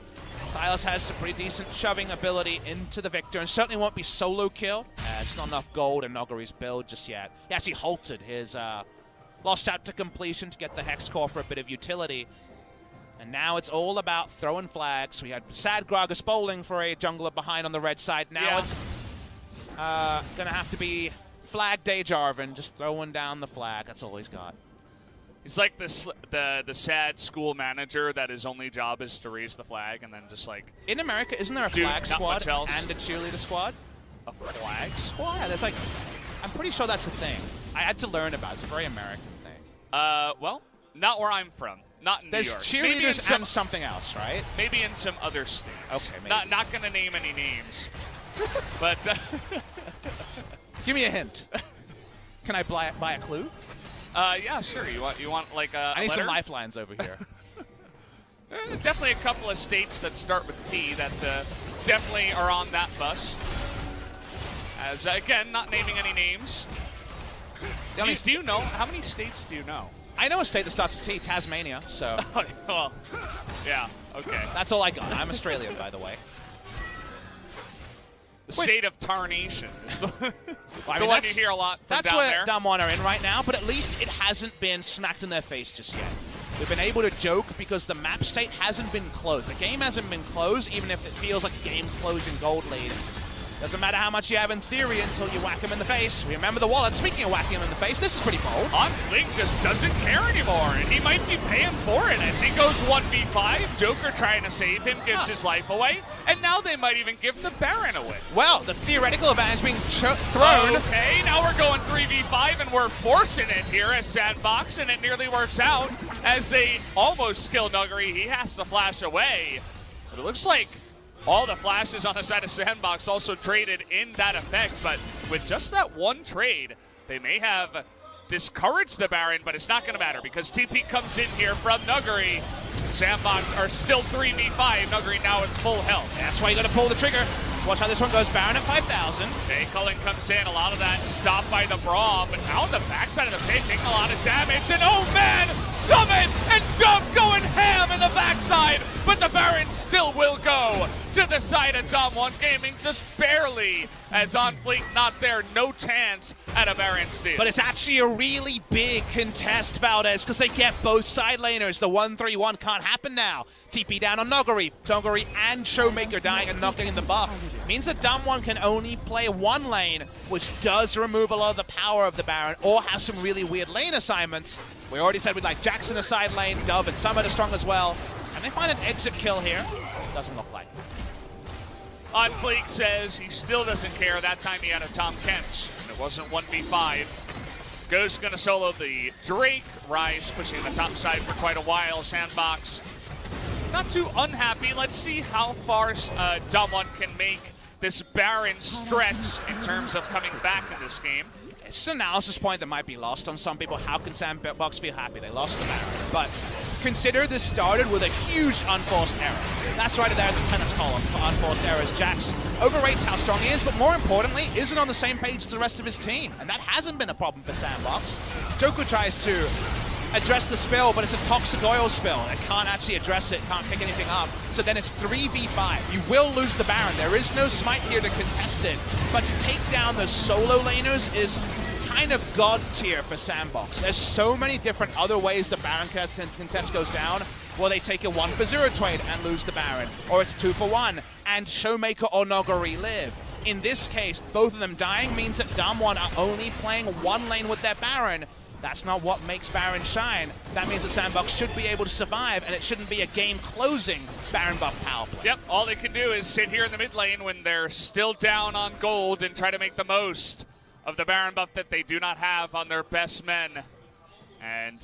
Silas has some pretty decent shoving ability into the Victor, and certainly won't be solo kill. It's not enough gold in Nogari's build just yet. He actually halted his lost out to completion to get the Hex Core for a bit of utility. And now it's all about throwing flags. We had Sad Gragas bowling for a jungler behind on the red side. Now it's going to have to be Flag Day Jarvan, just throwing down the flag. That's all he's got. He's like the sad school manager that his only job is to raise the flag and then just like... In America, isn't there a flag squad and a cheerleader squad? A flag squad? Yeah, that's like... I'm pretty sure that's a thing. I had to learn about it. It's a very American thing. Well, not where I'm from. Not in New York. There's cheerleaders and something else, right? Maybe in some other states. Okay, maybe. Not going to name any names. But... Give me a hint. Can I buy a clue? Yeah, sure. You want like a I need letter? some lifelines over here. Definitely a couple of states that start with T that definitely are on that bus. As again, not naming any names. Do you know how many states do you know? I know a state that starts with T, Tasmania. So. Well, yeah. Okay. That's all I got. I'm Australian, by the way. The state of tarnation. Well, I the mean, one you hear a lot from that's down where there. DAMWON are in right now, but at least it hasn't been smacked in their face just yet. We've been able to joke because the map state hasn't been closed. The game hasn't been closed, even if it feels like a game closing gold lead. Doesn't matter how much you have in theory until you whack him in the face. Remember the wallet. Speaking of whacking him in the face, this is pretty bold. Link just doesn't care anymore, and he might be paying for it as he goes 1v5. Joker trying to save him, gives his life away, and now they might even give the Baron away. Well, the theoretical advantage being thrown. Okay, now we're going 3v5, and we're forcing it here as SANDBOX, and it nearly works out as they almost kill Nuggery. He has to flash away, but it looks like all the flashes on the side of SANDBOX also traded in that effect, but with just that one trade, they may have discouraged the Baron, but it's not going to matter because TP comes in here from Nuggery. SANDBOX are still 3v5. Nuggery now is full health. That's why you got to pull the trigger. Watch how this one goes. Baron at 5,000. Okay, Cullen comes in. A lot of that stopped by the Brawl, but now on the backside of the pit, taking a lot of damage. And oh man, Summit and Dub going ham in the backside, but the Baron still will go to the side of DAMWON Gaming, just barely, as on Fleet not there, no chance at a Baron steal. But it's actually a really big contest, Valdez, because they get both side laners. The 1-3-1 can't happen now. TP down on Noggery. Noggery and Showmaker dying and not getting the buff. Means that DAMWON can only play one lane, which does remove a lot of the power of the Baron, or have some really weird lane assignments. We already said we'd like Jackson a side lane, Dove and Summit are strong as well. And they find an exit kill here. Doesn't look like it. Unfleek says he still doesn't care. That time he had a Tahm Kench, and it wasn't 1v5. Ghost gonna solo the Drake. Rise pushing the top side for quite a while. SANDBOX not too unhappy. Let's see how far DAMWON can make this Baron stretch in terms of coming back in this game. It's an analysis point that might be lost on some people. How can SANDBOX feel happy? They lost the Baron. But consider this started with a huge unforced error. That's right there at the tennis column for unforced errors. Jax overrates how strong he is, but more importantly, isn't on the same page as the rest of his team. And that hasn't been a problem for SANDBOX. Joker tries to address the spill, but it's a toxic oil spill. It can't actually address it, can't pick anything up. So then it's 3v5. You will lose the Baron. There is no smite here to contest it, but to take down the solo laners is kind of god tier for SANDBOX. There's so many different other ways the Baron contest goes down. Well, they take a 1-for-0 trade and lose the Baron, or it's 2-for-1, and Showmaker or Nogari live. In this case, both of them dying means that DAMWON are only playing one lane with their Baron. That's not what makes Baron shine. That means that SANDBOX should be able to survive, and it shouldn't be a game-closing Baron buff power play. Yep, all they can do is sit here in the mid lane when they're still down on gold and try to make the most of the Baron buff that they do not have on their best men. And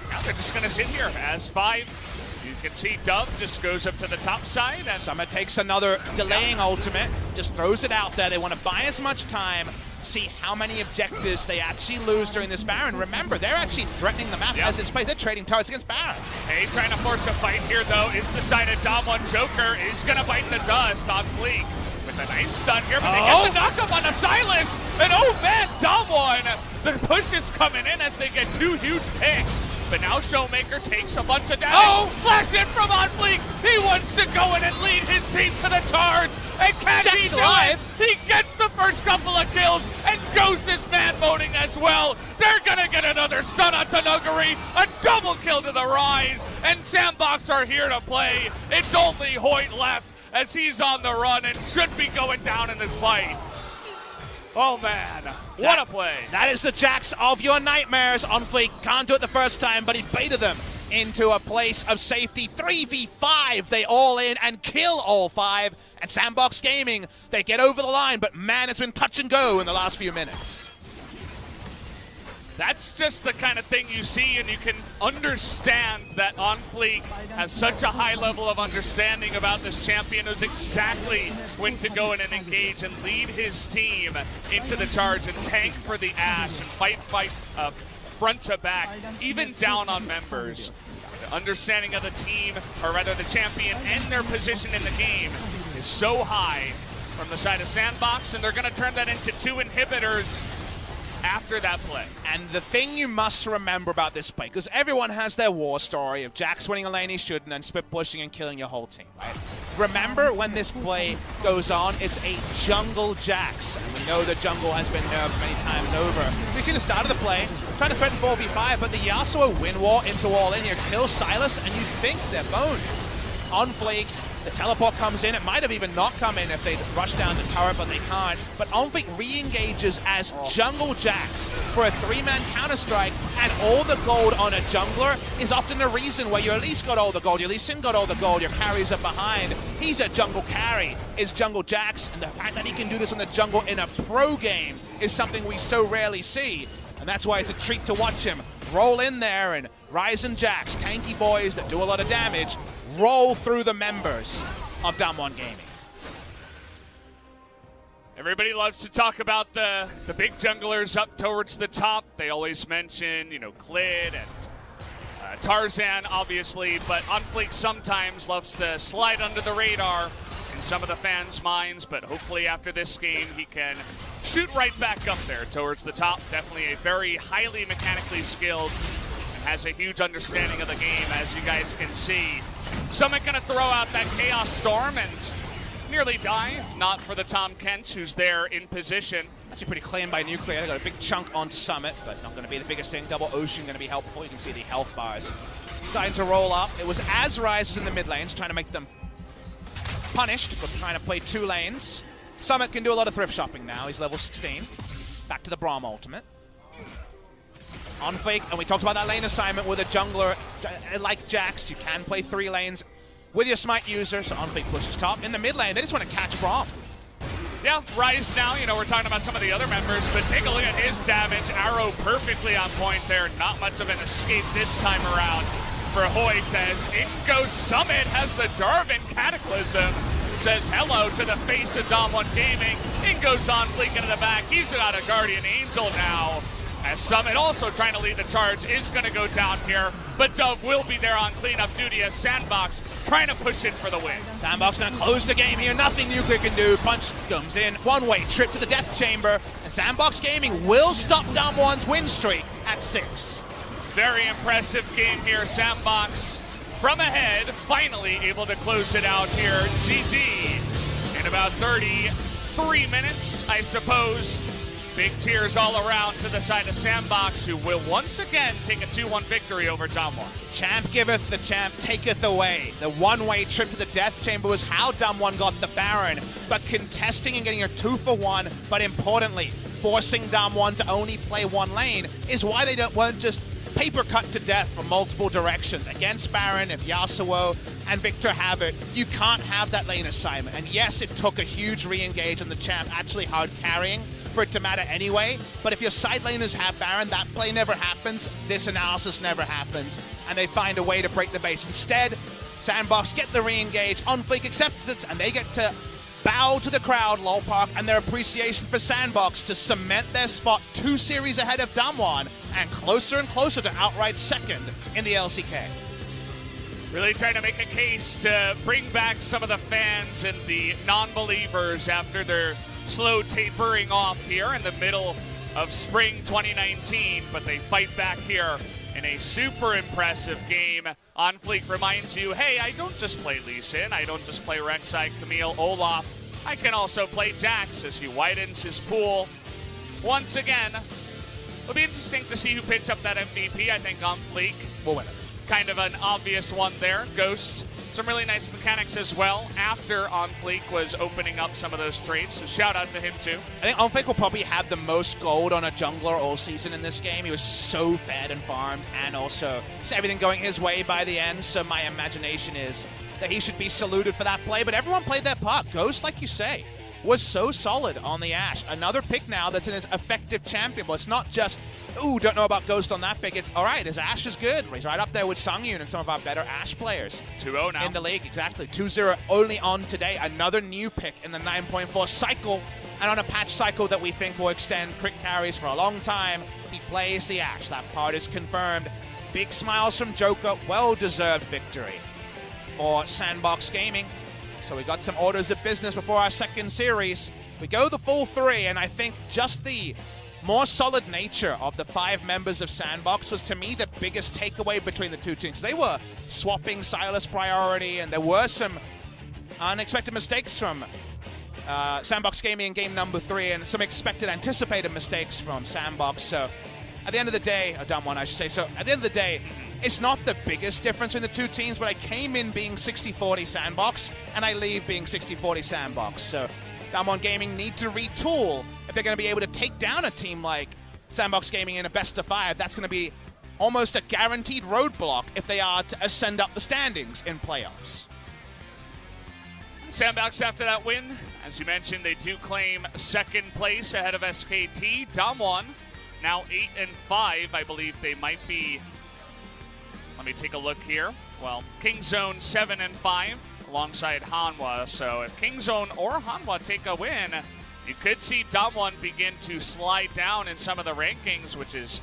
now they're just going to sit here as 5. You can see Dove just goes up to the top side. And Summit takes another delaying ultimate, just throws it out there. They want to buy as much time, see how many objectives they actually lose during this Baron. Remember, they're actually threatening the map as it's played. They're trading turrets against Baron. Hey, trying to force a fight here, though, is the side of DAMWON. Joker is going to bite the dust on Fleek with a nice stun here, but they get the knock-up on the Silas. And oh man, DAMWON, the push is coming in as they get 2 huge picks. But now Showmaker takes a bunch of damage. Flash in from on Fleek. He wants to go in and lead his team to the charge. And can he do it? He gets the first couple of kills, and Ghost is man-moding as well. They're gonna get another stun onto Nogari. A double kill to the Rise, and SANDBOX are here to play. It's only Hoyt left as he's on the run and should be going down in this fight. Oh man, what a play. That is the Jax of your nightmares. On Fleek can't do it the first time, but he baited them into a place of safety. 3v5, they all in and kill all 5. And SANDBOX Gaming, they get over the line, but man, it's been touch and go in the last few minutes. That's just the kind of thing you see, and you can understand that On Fleek has such a high level of understanding about this champion, knows exactly when to go in and engage and lead his team into the charge and tank for the Ashe and fight front to back, even down on members. The understanding of the team, or rather the champion, and their position in the game is so high from the side of SANDBOX, and they're going to turn that into 2 inhibitors after that play. And the thing you must remember about this play, because everyone has their war story of Jax winning a lane he shouldn't and split pushing and killing your whole team, right? Remember when this play goes on, it's a jungle Jax. And we know the jungle has been nerfed many times over. We see the start of the play, trying to threaten 4v5, but the Yasuo win war into all in here, kills Silas, and you think they're boned. On Fleek, the teleport comes in. It might have even not come in if they'd rushed down the turret, but they can't. But On Fleek re-engages as Jungle Jax for a 3-man counter-strike, and all the gold on a jungler is often the reason why you at least got all the gold. Your Lee Sin got all the gold. Your carries are behind. He's a jungle carry, is Jungle Jax, and the fact that he can do this in the jungle in a pro game is something we so rarely see. And that's why it's a treat to watch him roll in there, and Rise and Jax, tanky boys that do a lot of damage, roll through the members of DAMWON Gaming. Everybody loves to talk about the big junglers up towards the top. They always mention, you know, Klid and Tarzan, obviously, but On Fleek sometimes loves to slide under the radar in some of the fans' minds, but hopefully after this game he can shoot right back up there towards the top. Definitely a very highly mechanically skilled and has a huge understanding of the game, as you guys can see. Summit gonna throw out that Chaos Storm and nearly die, not for the Tom Kent, who's there in position. Actually pretty clean by Nuclear. They got a big chunk onto Summit, but not going to be the biggest thing. Double Ocean going to be helpful. You can see the health bars starting to roll up. It was Azrise in the mid lanes, trying to make them punished, but trying to play 2 lanes. Summit can do a lot of thrift shopping now. He's level 16. Back to the Braum ultimate. On Fleek, and we talked about that lane assignment with a jungler like Jax. You can play 3 lanes with your smite user, so On Fleek pushes top. In the mid lane, they just want to catch Braum. Yeah, Rise now, you know, we're talking about some of the other members, but take a look at his damage. Arrow perfectly on point there. Not much of an escape this time around. for Hoyt as in goes Summit, has the Darwin Cataclysm. Says hello to the face of DAMWON Gaming. In goes On Fleek into the back. He's got a Guardian Angel now. As Summit also trying to lead the charge is going to go down here. But Dove will be there on cleanup duty as SANDBOX trying to push in for the win. SANDBOX going to close the game here. Nothing Nuclear can do. Punch comes in. One-way trip to the Death Chamber. And SANDBOX Gaming will stop DAMWON's win streak at 6. Very impressive game here. SANDBOX from ahead, finally able to close it out here. GG in about 33 minutes, I suppose. Big tears all around to the side of SANDBOX, who will once again take a 2-1 victory over DAMWON. Champ giveth, the champ taketh away. The one-way trip to the Death Chamber was how DAMWON got the Baron, but contesting and getting a 2-for-1, but importantly, forcing DAMWON to only play one lane is why they weren't just paper cut to death from multiple directions. Against Baron, if Yasuo and Victor have it, you can't have that lane assignment. And yes, it took a huge re-engage on the champ actually hard carrying for it to matter anyway, but if your side laners have Baron, that play never happens, this analysis never happens, and they find a way to break the base. Instead, SANDBOX get the re-engage, On Fleek accepts it, and they get to bow to the crowd, Lolpark, and their appreciation for SANDBOX to cement their spot 2 series ahead of DAMWON and closer to outright second in the LCK. Really trying to make a case to bring back some of the fans and the non-believers after their slow tapering off here in the middle of spring 2019, but they fight back here in a super impressive game. On Fleek reminds you, hey, I don't just play Lee Sin, I don't just play Rek'Sai, Camille, Olaf, I can also play Jax as he widens his pool. Once again, it'll be interesting to see who picks up that MVP. I think On Fleek We'll win it. kind of an obvious one there. Ghost, some really nice mechanics as well after On Fleek was opening up some of those traits, so shout out to him too. I think On Fleek will probably have the most gold on a jungler all season in this game. He was so fed and farmed, and also just everything going his way by the end, so my imagination is that he should be saluted for that play, but everyone played their part. Ghost, like you say, was so solid on the Ashe. Another pick now that's in his effective champion. Well, it's not just, ooh, don't know about Ghost on that pick. It's, all right, his Ashe is good. He's right up there with Sungyun and some of our better Ashe players. 2-0 now. In the league, exactly. 2-0 only on today. Another new pick in the 9.4 cycle. And on a patch cycle that we think will extend crit carries for a long time, he plays the Ashe. That part is confirmed. Big smiles from Joker. Well-deserved victory for SANDBOX Gaming. So we got some orders of business before our second series. We go the full 3, and I think just the more solid nature of the 5 members of SANDBOX was, to me, the biggest takeaway between the two teams. They were swapping Silas priority, and there were some unexpected mistakes from SANDBOX Gaming in game number 3, and some expected, anticipated mistakes from SANDBOX. So at the end of the day, DAMWON, I should say, so at the end of the day, it's not the biggest difference in the two teams, but I came in being 60-40 SANDBOX, and I leave being 60-40 SANDBOX. So DAMWON Gaming need to retool if they're going to be able to take down a team like SANDBOX Gaming in a best-of-5. That's going to be almost a guaranteed roadblock if they are to ascend up the standings in playoffs. SANDBOX after that win, as you mentioned, they do claim second place ahead of SKT. DAMWON now 8-5. I believe they might be. Let me take a look here. Well, Kingzone 7-5 alongside Hanwha. So if Kingzone or Hanwha take a win, you could see DAMWON begin to slide down in some of the rankings, which is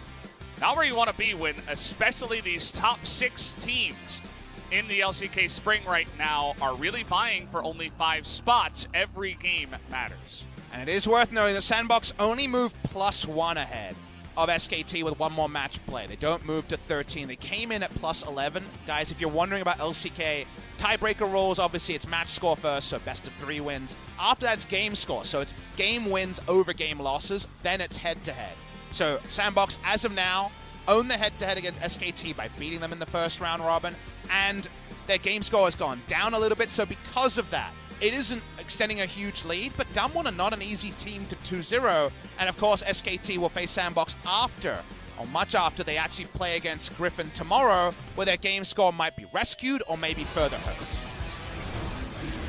not where you want to be when especially these top 6 teams in the LCK Spring right now are really vying for only 5 spots. Every game matters. And it is worth noting that SANDBOX only moved +1 ahead of SKT with 1 more match play. They don't move to 13. They came in at +11. Guys, if you're wondering about LCK, tiebreaker rules, obviously it's match score first, so best of 3 wins. After that, it's game score, so it's game wins over game losses, then it's head-to-head. So SANDBOX, as of now, own the head-to-head against SKT by beating them in the first round robin, and their game score has gone down a little bit, so because of that, it isn't extending a huge lead, but DAMWON are not an easy team to 2-0. And of course, SKT will face SANDBOX after, or much after, they actually play against Griffin tomorrow, where their game score might be rescued or maybe further hurt.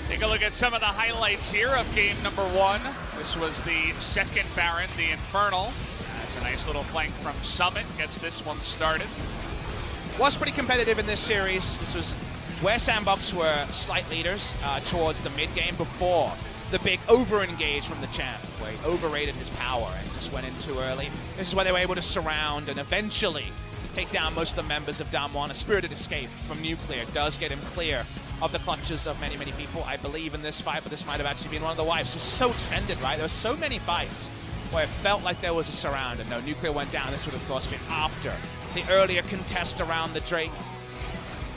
Take a look at some of the highlights here of game number 1. This was the second Baron, the Infernal. That's a nice little flank from Summit, gets this one started. was pretty competitive in this series. This was where SANDBOX were slight leaders towards the mid-game before the big over-engage from the champ, where he overrated his power and just went in too early. This is where they were able to surround and eventually take down most of the members of DAMWON. A spirited escape from Nuclear does get him clear of the clutches of many, many people, I believe, in this fight, but this might have actually been one of the wipes. It was so extended, right? There were so many fights where it felt like there was a surround, and no, Nuclear went down. This would, of course, been after the earlier contest around the Drake.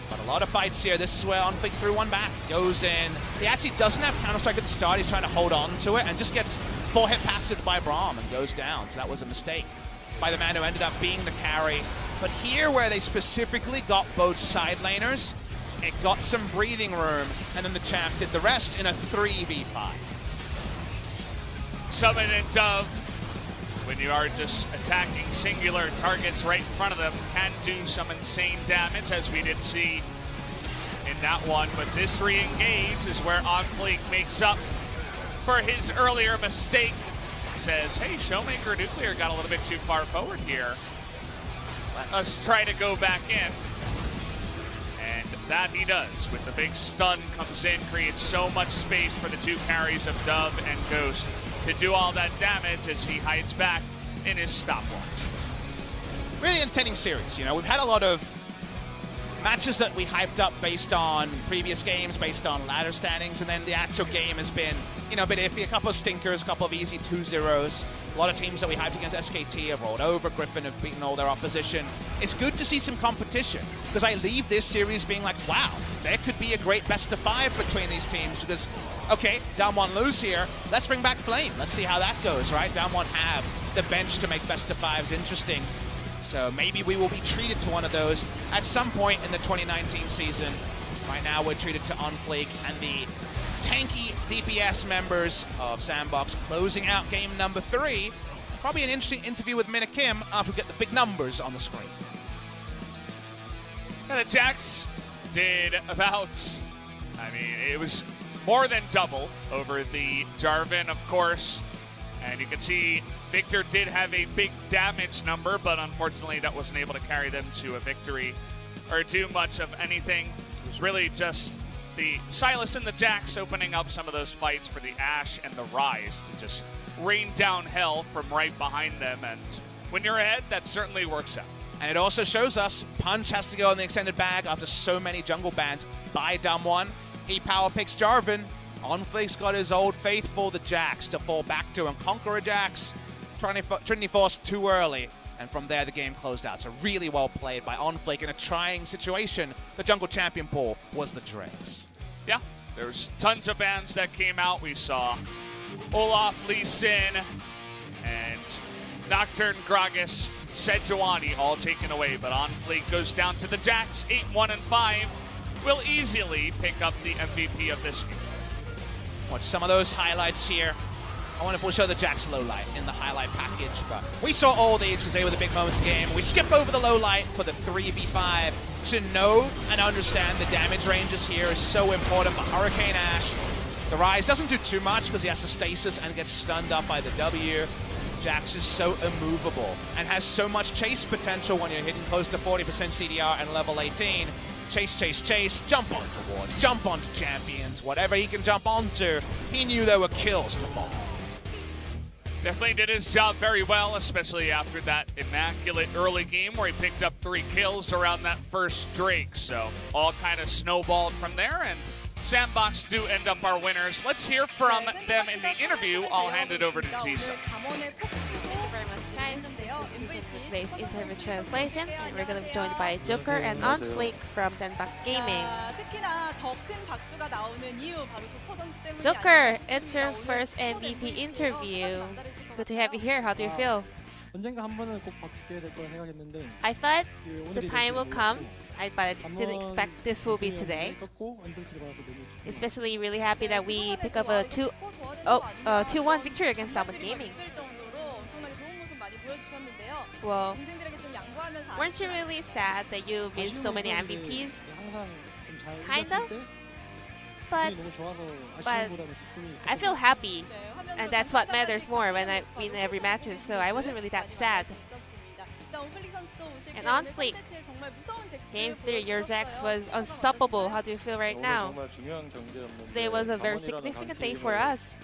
But a lot of fights here. This is where OnFleek threw one back, goes in. He actually doesn't have Counter-Strike at the start. He's trying to hold on to it and just gets 4-hit passive by Braum and goes down. So that was a mistake by the man who ended up being the carry. But here where they specifically got both side laners, it got some breathing room, and then the champ did the rest in a 3v5. Summon and Dove, when you are just attacking singular targets right in front of them, can do some insane damage, as we did see in that one. But this re-engage is where OnFleek makes up for his earlier mistake. Says, hey, Showmaker Nuclear got a little bit too far forward here. Let us try to go back in. And that he does, with the big stun comes in, creates so much space for the two carries of Dove and Ghost to do all that damage as he hides back in his stopwatch. Really entertaining series. You know, we've had a lot of matches that we hyped up based on previous games, based on ladder standings, and then the actual game has been, you know, a bit iffy. A couple of stinkers, a couple of easy 2-0s. A lot of teams that we hyped against SKT have rolled over. Griffin have beaten all their opposition. It's good to see some competition, because I leave this series being like, wow, there could be a great best of 5 between these teams, because, okay, DAMWON lose here. Let's bring back Flame. Let's see how that goes, right? DAMWON have the bench to make best of 5s interesting. So maybe we will be treated to one of those at some point in the 2019 season. Right now we're treated to OnFleek and the tanky DPS members of SANDBOX closing out game number 3. Probably an interesting interview with Mina Kim after we get the big numbers on the screen. And the Jax did about, I mean, it was more than double over the Jarvan, of course. And you can see Victor did have a big damage number, but unfortunately that wasn't able to carry them to a victory or do much of anything. It was really just the Sylas and the Jax opening up some of those fights for the Ashe and the Rise to just rain down hell from right behind them. And when you're ahead, that certainly works out. And it also shows us Punch has to go in the extended bag after so many jungle bans by DAMWON. He power picks Jarvan. OnFleek's got his old faithful, the Jax, to fall back to and conquer a Jax. Trinity Force too early, and from there the game closed out. So really well played by OnFleek in a trying situation. The jungle champion pool was the Drakes. Yeah, there's tons of bans that came out. We saw Olaf, Lee Sin, and Nocturne, Gragas, Sejuani all taken away, but OnFleek goes down to the Jax, 8-1-5, will easily pick up the MVP of this game. Watch some of those highlights here. I wonder if we'll show the Jax low light in the highlight package, but we saw all these because they were the big moments of the game. We skip over the low light for the 3v5. To know and understand the damage ranges here is so important for Hurricane Ashe. The Rise doesn't do too much because he has to stasis and gets stunned up by the W. Jax is so immovable and has so much chase potential when you're hitting close to 40% CDR and level 18. Chase, chase, chase, jump onto wards, jump onto champions, whatever he can jump onto. He knew there were kills to fall. Definitely did his job very well, especially after that immaculate early game where he picked up 3 kills around that first Drake. So all kind of snowballed from there, and SANDBOX do end up our winners. Let's hear from them in the interview. I'll hand it over to Jisa. Very much, guys. This is today's interview translation, and we're going to be joined by Joker and OnFleek from SANDBOX Gaming. Joker, it's your first MVP interview. Good to have you here. How do you feel? I thought the time will come, but I didn't expect this will be today. Especially really happy that we pick up a 2-1 victory against DAMWON Gaming. Well, weren't you really sad that you missed so many MVPs? Kind of. But I feel happy, and that's what matters more when I win every match, so I wasn't really that sad. And on fleek, Game 3, your Jax was unstoppable. How do you feel right now? Today was a very significant day for us.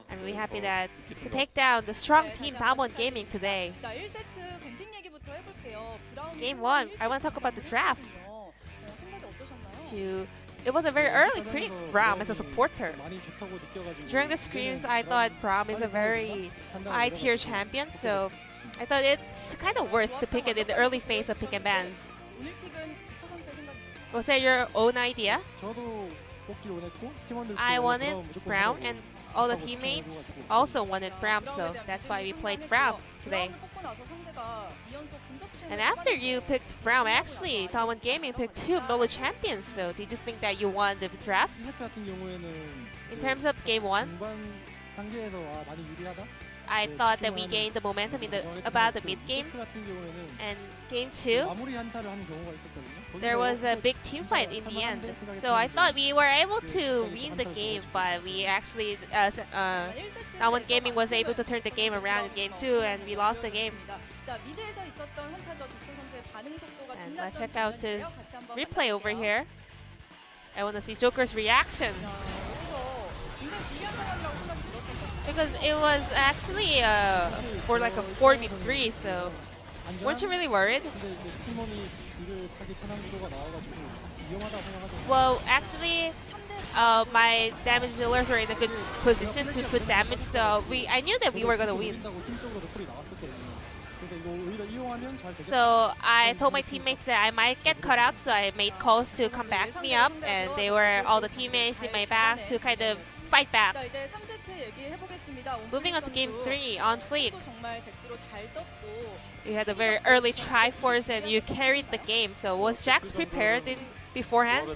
I'm really happy that to take down the strong team DAMWON Gaming today. Game 1, I want to talk about the draft. It was a very early pick, Braum as a supporter. During the screams, I thought Braum is a very high-tier champion, so I thought it's kind of worth to pick it in the early phase of pick and bans. Was that your own idea? I wanted Braum, and all the teammates also wanted Braum, so that's why we played Braum today. And after you picked Braum, actually, DWG Gaming picked 2 Molo champions, so did you think that you won the draft? In terms of Game 1, I thought that we gained the momentum in about the mid games. And Game 2, there was a big team fight in the end. So I thought we were able to win the game, but we actually, DWG Gaming was able to turn the game around in Game 2, and we lost the game. And let's check out this replay over here. I want to see Joker's reaction. Because it was actually for like a 4v3, so weren't you really worried? Well, actually, my damage dealers were in a good position to put damage, so I knew that we were gonna win. So I told my teammates that I might get cut out, so I made calls to come back me up, and they were all the teammates in my back to kind of fight back. Moving on to Game 3 on fleek. You had a very early Triforce and you carried the game. So was Jax prepared beforehand?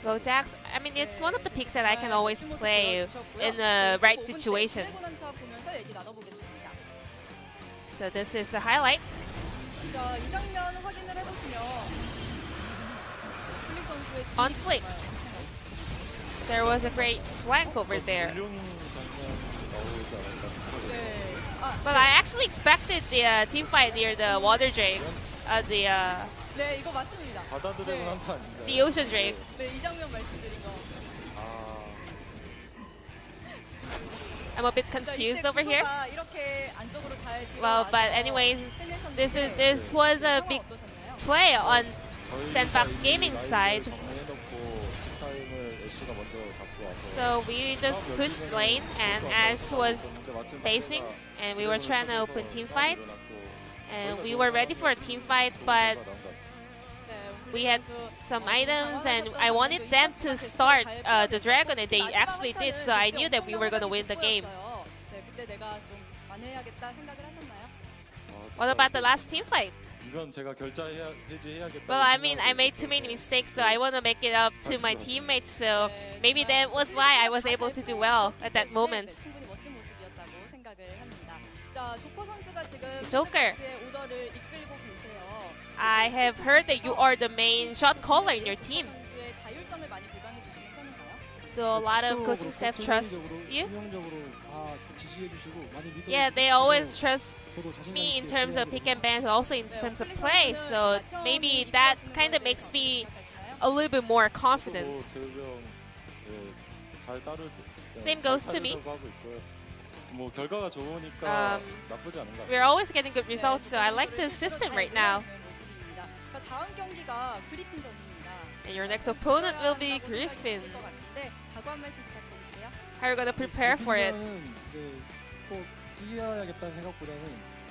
Well, Jax, I mean, it's one of the picks that I can always play in the right situation. So this is a highlight. On fleek. There was a great flank over there. But I actually expected the team fight near the water drake, the ocean drake. I'm a bit confused over here. Well, but anyways, this was a big play on SANDBOX Gaming's side. So we just pushed lane, and Ash was facing, and we were trying to open team fight, and we were ready for a team fight, but we had some items, and I wanted them to start the dragon, and they actually did, so I knew that we were going to win the game. What about the last team fight? Well, I mean, I made too many mistakes, so I want to make it up to my teammates, so maybe that was why I was able to do well at that moment. Joker, I have heard that you are the main shot caller in your team. Do a lot of coaching staff trust you? Yeah, they always trust me in terms of pick and ban, and also in terms of play, so maybe that kind of makes me a little bit more confident. Same goes to me. We're always getting good results, so I like the system right now. And your next opponent will be Griffin. How are you going to prepare for it?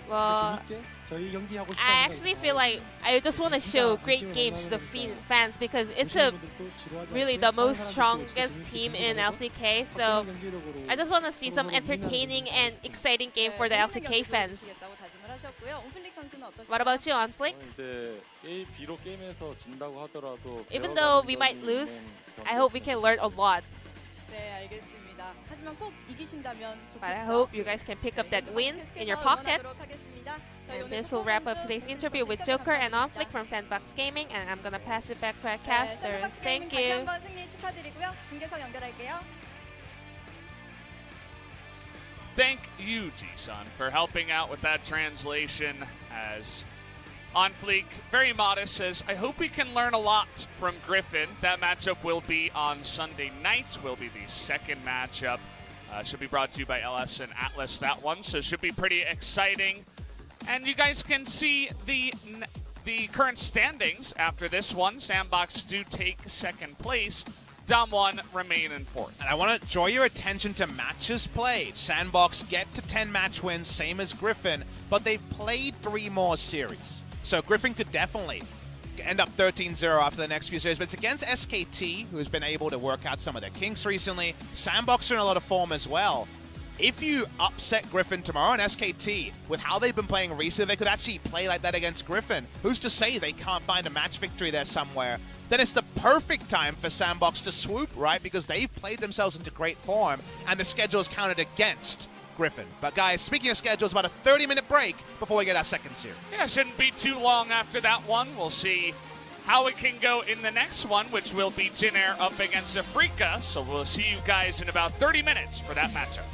Well, I actually feel like I just want to show great games to the fans, because it's really the most strongest team in LCK, so I just want to see some entertaining and exciting game for the LCK fans. What about you, on fleek? Even though we might lose, I hope we can learn a lot. But I hope you guys can pick up that win in your pockets. And this will wrap up today's interview with Joker and on fleek from SANDBOX Gaming, and I'm gonna pass it back to our casters. Thank you. Thank you, Ji-sun, for helping out with that translation, as On Fleek, very modest, says, I hope we can learn a lot from Griffin. That matchup will be on Sunday night, will be the second matchup. Should be brought to you by LS and Atlas, that one, so should be pretty exciting. And you guys can see the current standings after this one. SANDBOX do take second place. DAMWON remain in fourth. And I want to draw your attention to matches played. SANDBOX get to 10 match wins, same as Griffin, but they've played 3 more series. So Griffin could definitely end up 13-0 after the next few series, but it's against SKT, who's been able to work out some of their kinks recently. SANDBOX are in a lot of form as well. If you upset Griffin tomorrow, and SKT, with how they've been playing recently, they could actually play like that against Griffin. Who's to say they can't find a match victory there somewhere? Then it's the perfect time for SANDBOX to swoop, right? Because they've played themselves into great form, and the schedule is counted against Griffin. But guys, speaking of schedules, about a 30-minute break before we get our second series. Yeah, shouldn't be too long after that one. We'll see how it can go in the next one, which will be Jin Air up against Afrika. So we'll see you guys in about 30 minutes for that matchup.